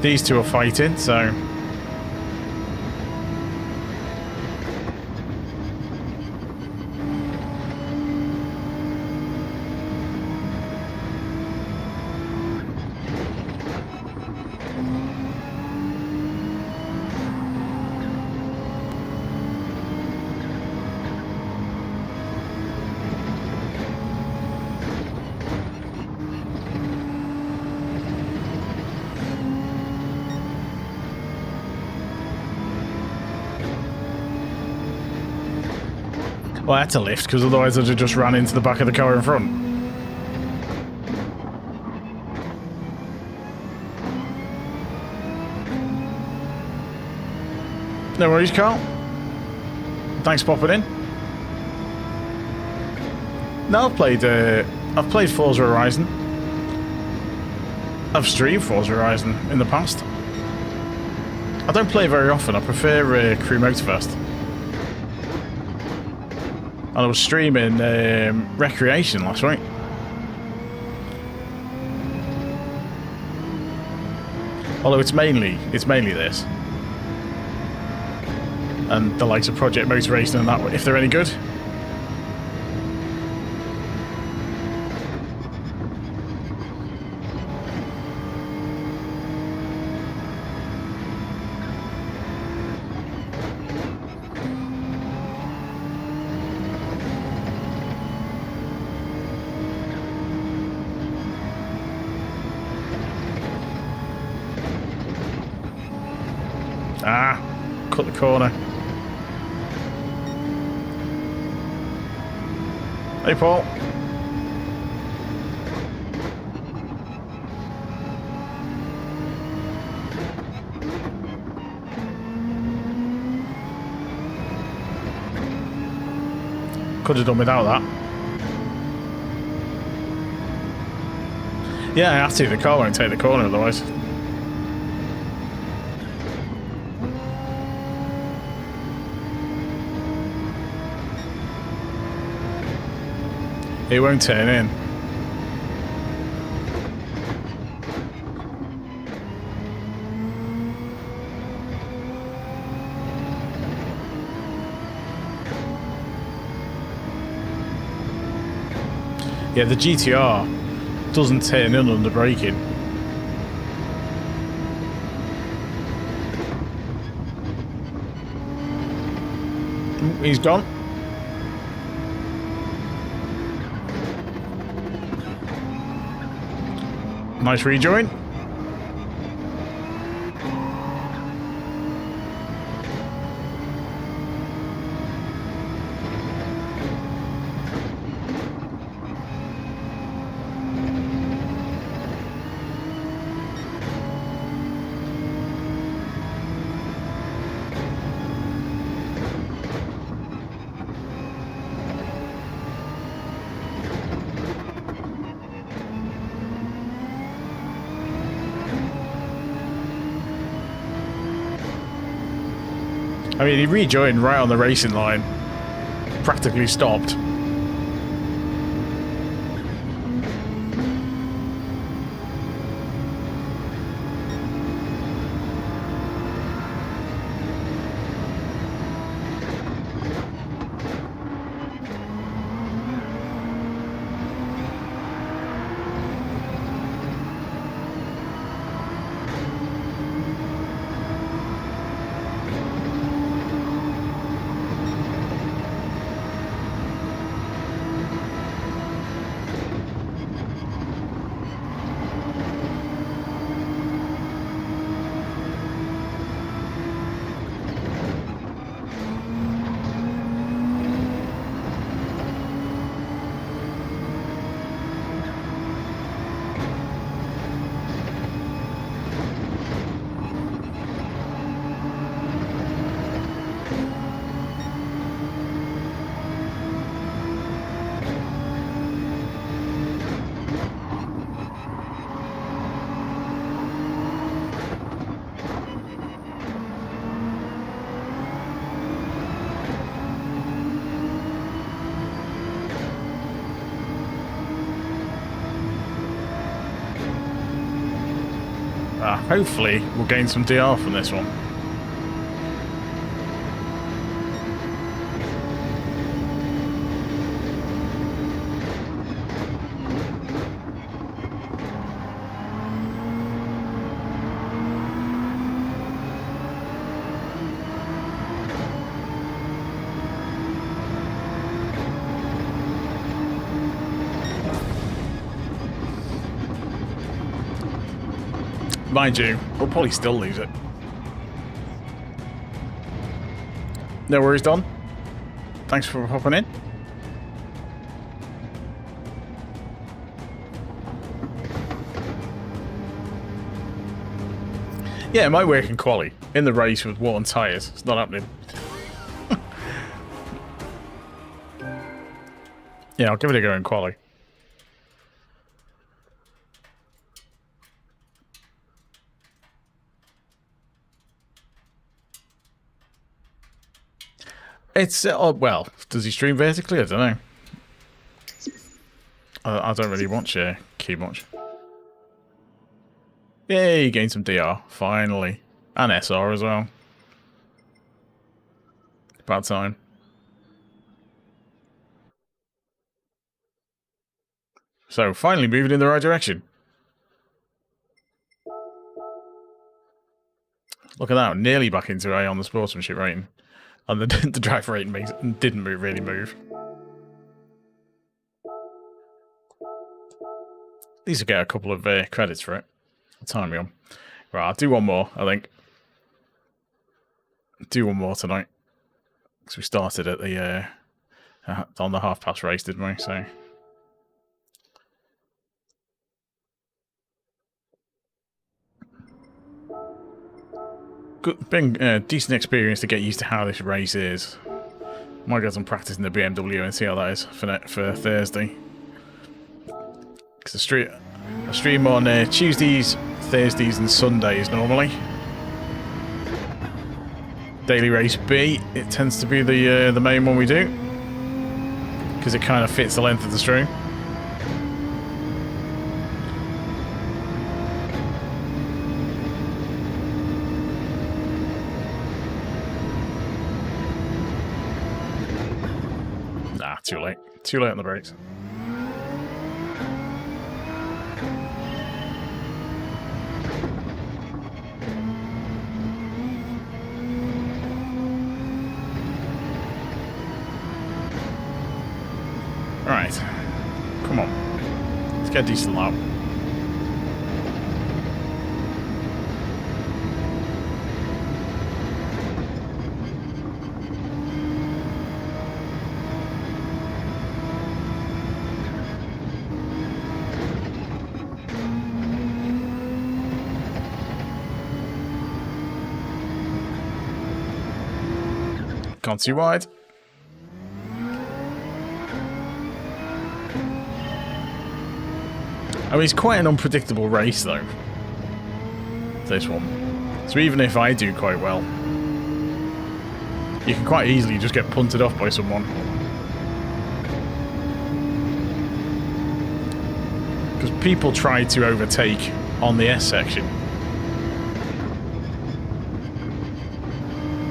These two are fighting, so... Well, I had to lift because otherwise I'd have just ran into the back of the car in front. No worries, Carl. Thanks for popping in. No, I've played Forza Horizon. I've streamed Forza Horizon in the past. I don't play very often. I prefer Crew Motorfest. And I was streaming Recreation last week. Although it's mainly this. And the likes of Project Motor Racing and that, if they're any good. Ah, cut the corner. Hey, Paul. Could have done without that. Yeah, I have to. The car won't take the corner otherwise. It won't turn in. Yeah, the GTR doesn't turn in under braking. He's gone. Nice rejoin. I mean, he rejoined right on the racing line. Practically stopped. Hopefully, we'll gain some DR from this one. Mind you, we'll probably still lose it. No worries, Don. Thanks for hopping in. Yeah, it might work in quali. In the race with worn tyres. It's not happening. Yeah, I'll give it a go in quali. It's, well, does he stream vertically? I don't know. I don't really watch Q much. Yay, you gained some DR, finally. And SR as well. Bad time. So, finally moving in the right direction. Look at that, nearly back into A on the sportsmanship rating. And the drive rating didn't really move. At least I get a couple of credits for it. Time me on. Right, I'll do one more, I think. Do one more tonight. Because we started at the on the half-past race, didn't we? So good, been decent experience to get used to how this race is. Might get some practice in the BMW and see how that is for Thursday. Because I stream on Tuesdays, Thursdays, and Sundays normally. Daily Race B, it tends to be the main one we do. Because it kind of fits the length of the stream. Nah, too late. Too late on the brakes. Right, come on, let's get a decent lap. Gone too wide. I mean, it's quite an unpredictable race, though. This one. So even if I do quite well, you can quite easily just get punted off by someone. Because people try to overtake on the S section.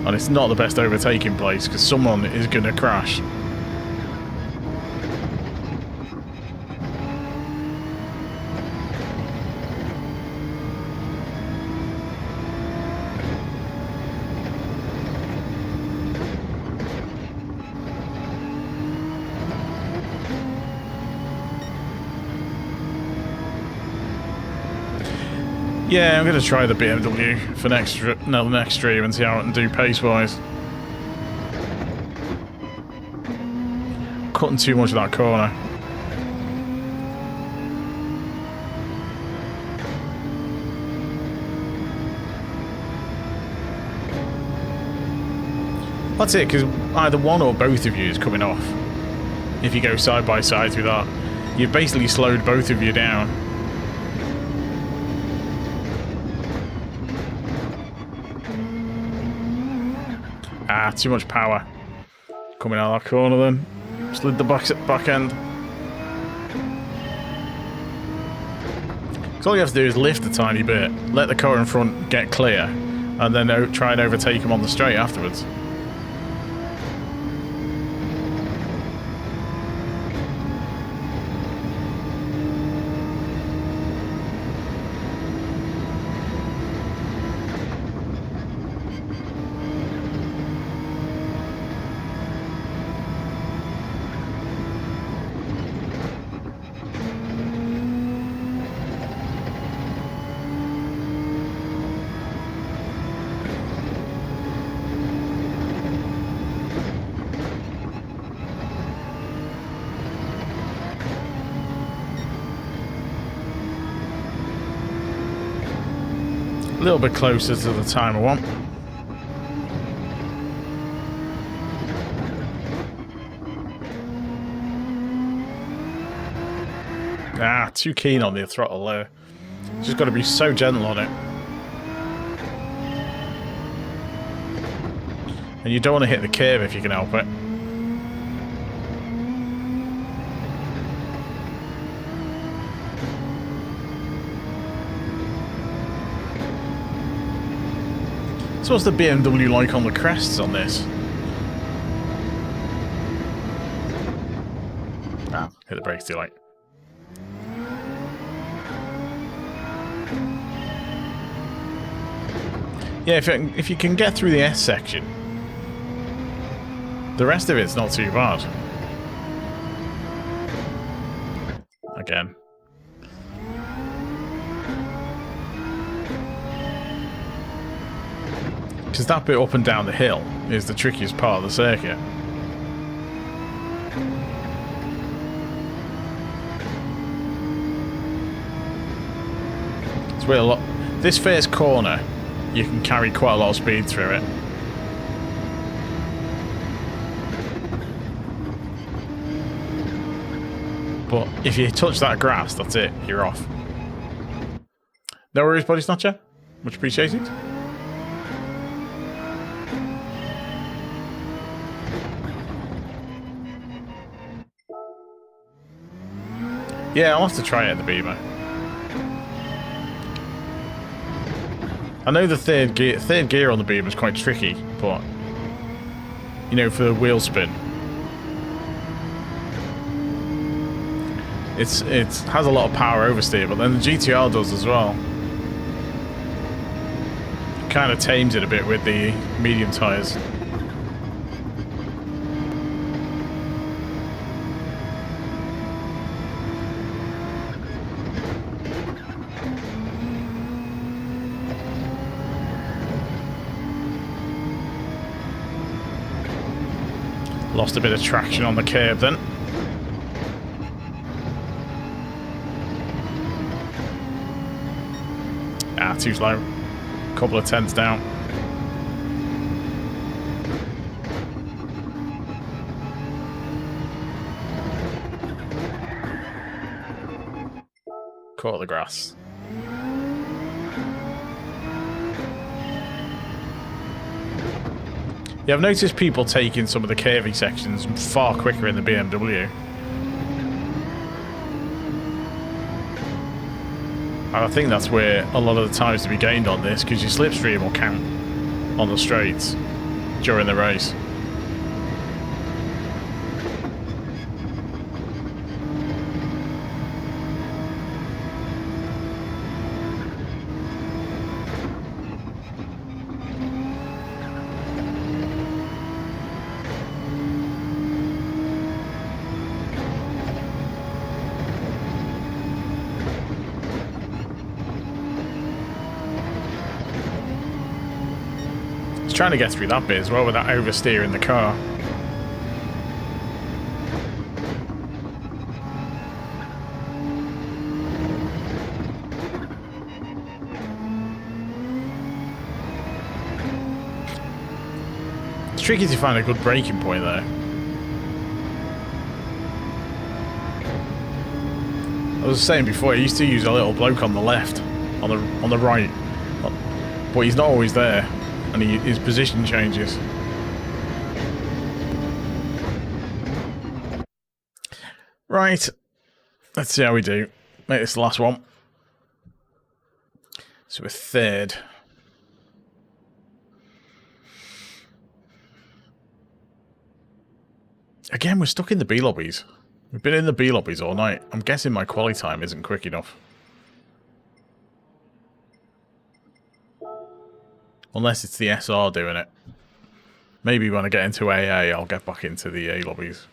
And it's not the best overtaking place, because someone is going to crash. Yeah, I'm going to try the BMW for next stream and see how it can do pace-wise. Cutting too much of that corner. That's it, because either one or both of you is coming off. If you go side by side through that, you've basically slowed both of you down. Ah, too much power. Coming out of that corner then. Slid the back end. So all you have to do is lift a tiny bit, let the car in front get clear, and then try and overtake him on the straight afterwards. little bit closer to the time I want. Ah, too keen on the throttle there. Just got to be so gentle on it. And you don't want to hit the curb if you can help it. So what's the BMW like on the crests on this? Ah, hit the brakes too late. Yeah, if you can get through the S section, the rest of it's not too bad. Again. Because that bit up and down the hill is the trickiest part of the circuit. It's where a lot. This first corner, you can carry quite a lot of speed through it. But if you touch that grass, that's it. You're off. No worries, Body Snatcher. Much appreciated. Yeah, I'll have to try it at the Beamer. I know the third gear on the Beamer is quite tricky, but you know, for the wheel spin, it has a lot of power oversteer, but then the GTR does as well. Kind of tames it a bit with the medium tyres. Lost a bit of traction on the curb then. Ah, too slow. Couple of tenths down. Caught the grass. Yeah, I've noticed people taking some of the curvy sections far quicker in the BMW. And I think that's where a lot of the times to be gained on this, because your slipstream will count on the straights during the race. Trying to get through that bit as well without oversteering the car. It's tricky to find a good braking point though. I was saying before, I used to use a little bloke on the left, on the right, but he's not always there. And his position changes. Right. Let's see how we do. Make this the last one. So we're third. Again, we're stuck in the B lobbies. We've been in the B lobbies all night. I'm guessing my quali time isn't quick enough. Unless it's the SR doing it. Maybe when I get into AA, I'll get back into the A lobbies.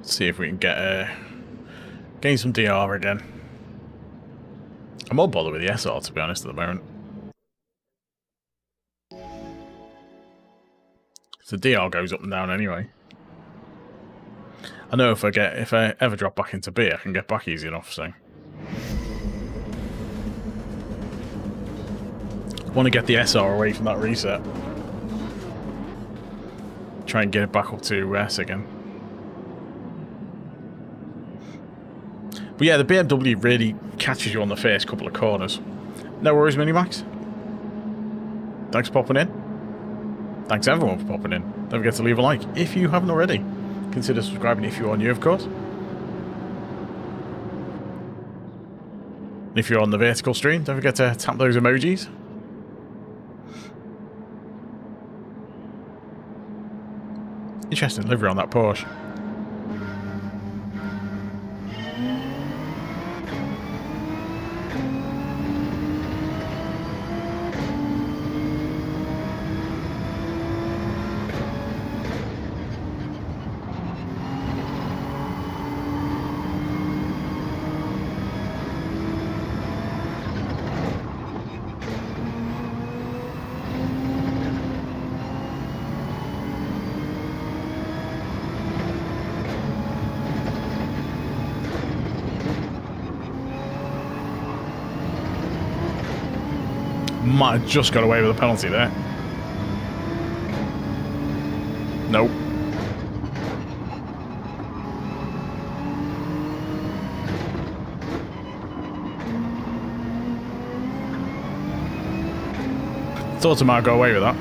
See if we can get Getting some DR again. I'm more bothered with the SR, to be honest, at the moment. So DR goes up and down anyway. I know if I ever drop back into B, I can get back easy enough, so. I want to get the SR away from that reset. Try and get it back up to S again. But yeah, the BMW really catches you on the first couple of corners. No worries, Minimax. Thanks for popping in. Thanks everyone for popping in. Don't forget to leave a like if you haven't already. Consider subscribing if you are new, of course. And if you're on the vertical stream, don't forget to tap those emojis. Interesting livery on that Porsche. Might have just got away with a penalty there. Nope. Thought I might go away with that.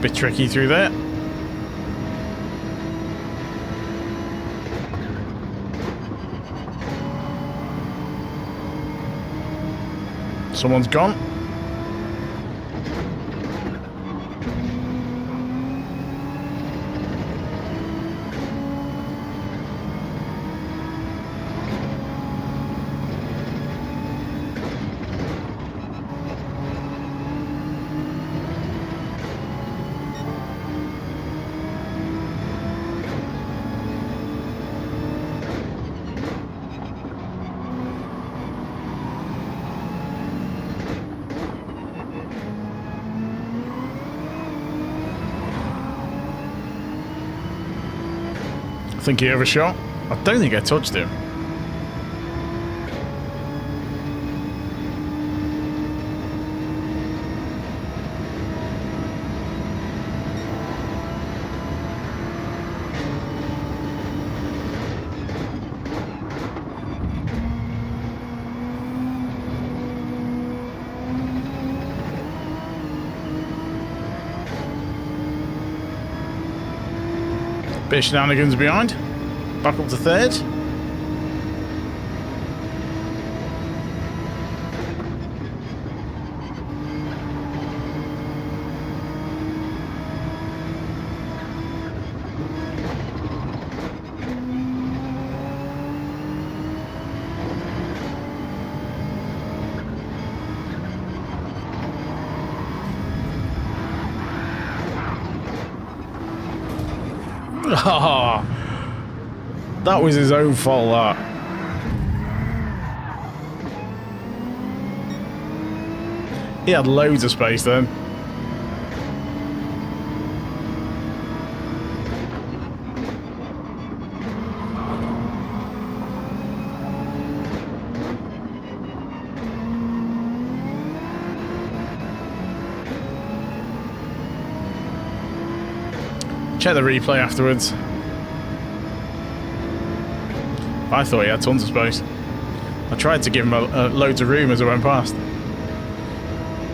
Bit tricky through there. Someone's gone. I think he overshot. I don't think I touched him. Bit of shenanigans behind. Back up to third. Oh, that was his own fault, that. He had loads of space then. Check the replay afterwards. I thought he had tons of space. I tried to give him loads of room as I went past.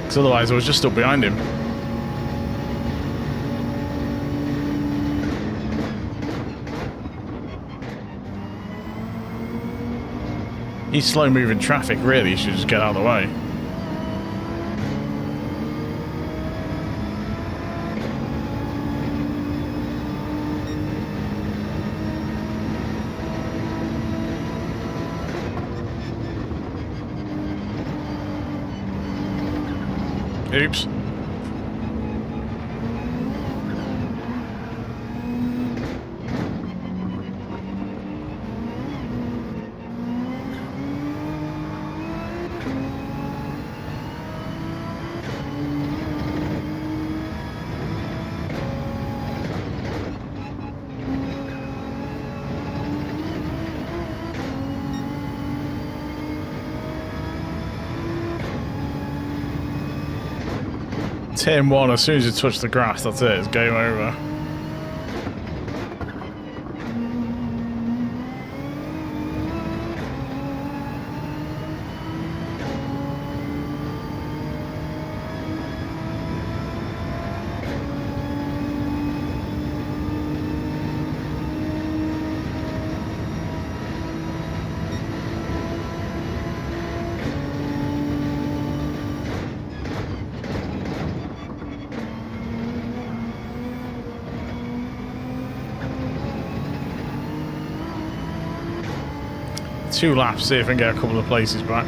Because otherwise I was just stuck behind him. He's slow moving traffic, really. He should just get out of the way. Oops. Turn 1, as soon as you touch the grass, that's it, it's game over. Two laps, see if I can get a couple of places back.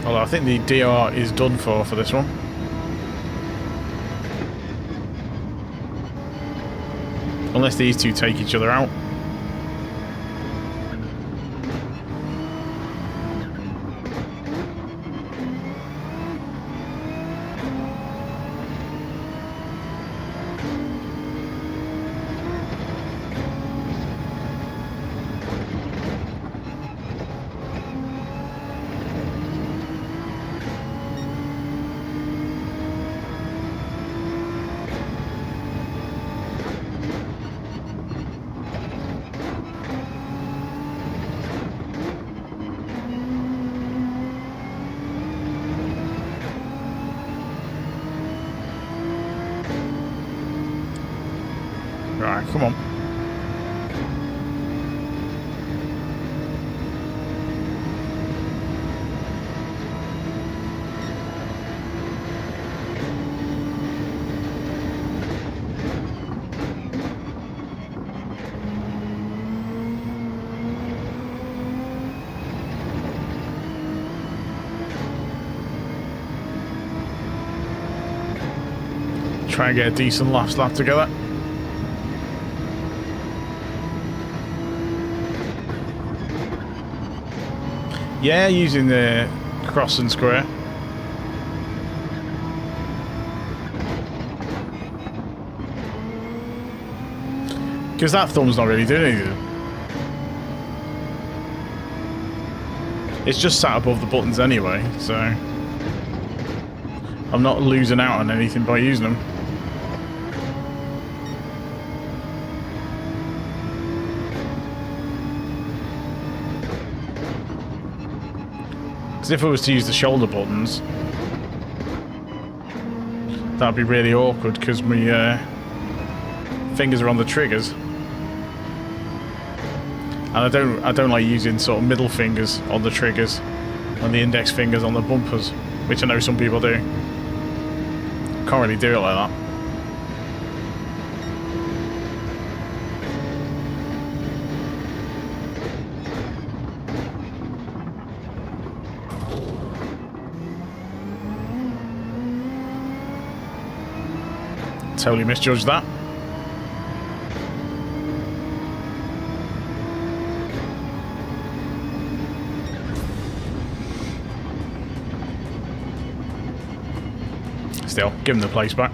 Although I think the DR is done for this one. Unless these two take each other out. Right, come on. Try and get a decent last lap together. Yeah, using the cross and square. Because that thumb's not really doing anything. It's just sat above the buttons anyway, so I'm not losing out on anything by using them. Because if I was to use the shoulder buttons, that'd be really awkward because my fingers are on the triggers, and I don't like using sort of middle fingers on the triggers and the index fingers on the bumpers, which I know some people do. Can't really do it like that. Totally misjudged that. Still, give him the place back.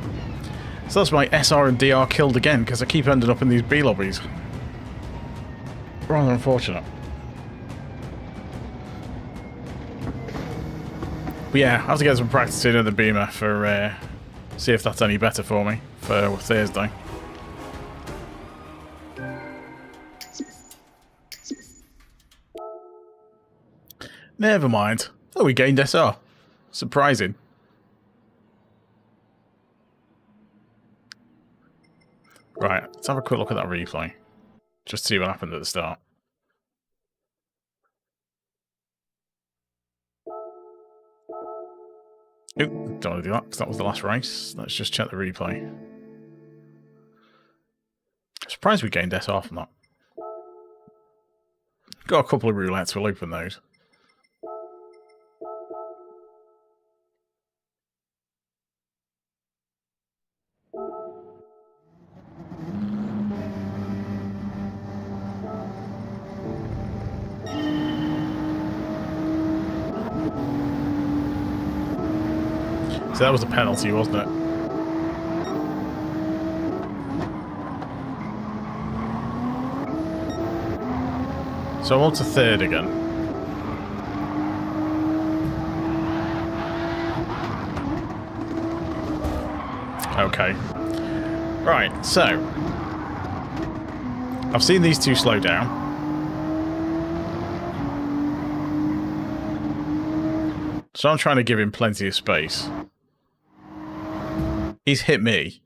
So that's my SR and DR killed again because I keep ending up in these B lobbies. Rather unfortunate. But yeah, I have to get some practice in the Beamer for see if that's any better for me for Thursday. Never mind. Oh, we gained SR. Surprising. Right, let's have a quick look at that replay. Just to see what happened at the start. Oop, don't want to do that because that was the last race. Let's just check the replay. I'm surprised we gained SR from that. Got a couple of roulettes, we'll open those. So that was a penalty, wasn't it? So I'm on to third again. Okay. Right, so I've seen these two slow down. So I'm trying to give him plenty of space. He's hit me.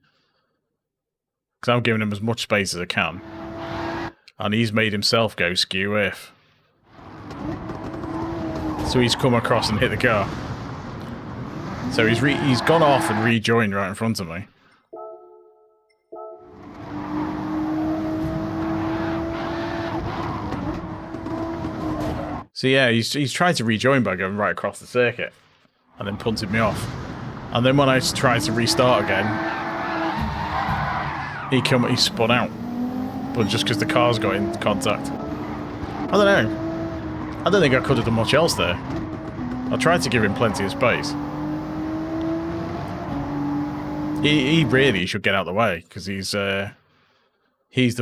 Because I'm giving him as much space as I can. And he's made himself go skew if. So he's come across and hit the car. So he's gone off and rejoined right in front of me. So yeah, he's tried to rejoin by going right across the circuit. And then punted me off. And then when I tried to restart again, he spun out. But just because the car's got in contact. I don't know. I don't think I could have done much else there. I tried to give him plenty of space. He really should get out of the way, because he's the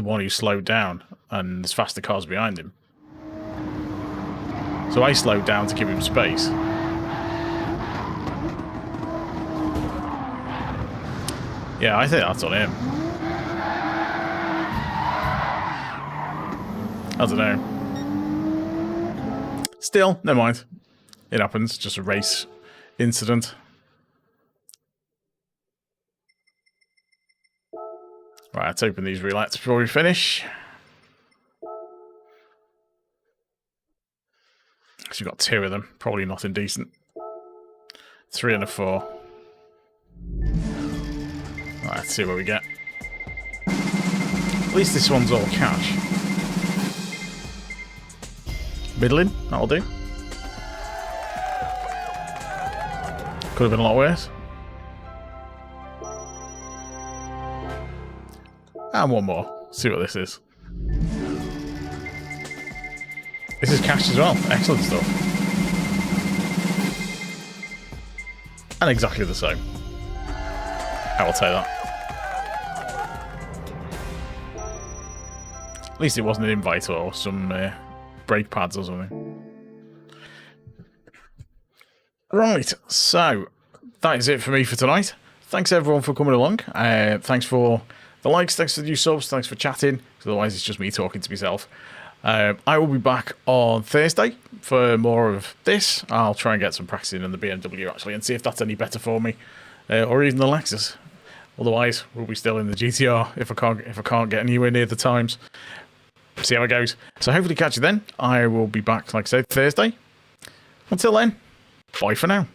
one who slowed down, and there's faster cars behind him. So I slowed down to give him space. Yeah, I think that's on him. I don't know. Still, never mind. It happens. Just a race incident. Right, let's open these roulettes before we finish. So you've got 2 of them. Probably nothing decent. 3 and a 4. Right, let's see what we get. At least this one's all cash. Middling, that'll do. Could have been a lot worse. And one more. See what this is. This is cash as well. Excellent stuff. And exactly the same. I will take that. At least it wasn't an invite or some brake pads or something. Right, so that is it for me for tonight. Thanks everyone for coming along. Thanks for the likes, thanks for the new subs, thanks for chatting, because otherwise it's just me talking to myself. I will be back on Thursday for more of this. I'll try and get some practicing in the BMW actually and see if that's any better for me, or even the Lexus. Otherwise, we'll be still in the GTR if I can't get anywhere near the times. See how it goes. So hopefully catch you then. I will be back, like I said, Thursday. Until then, bye for now.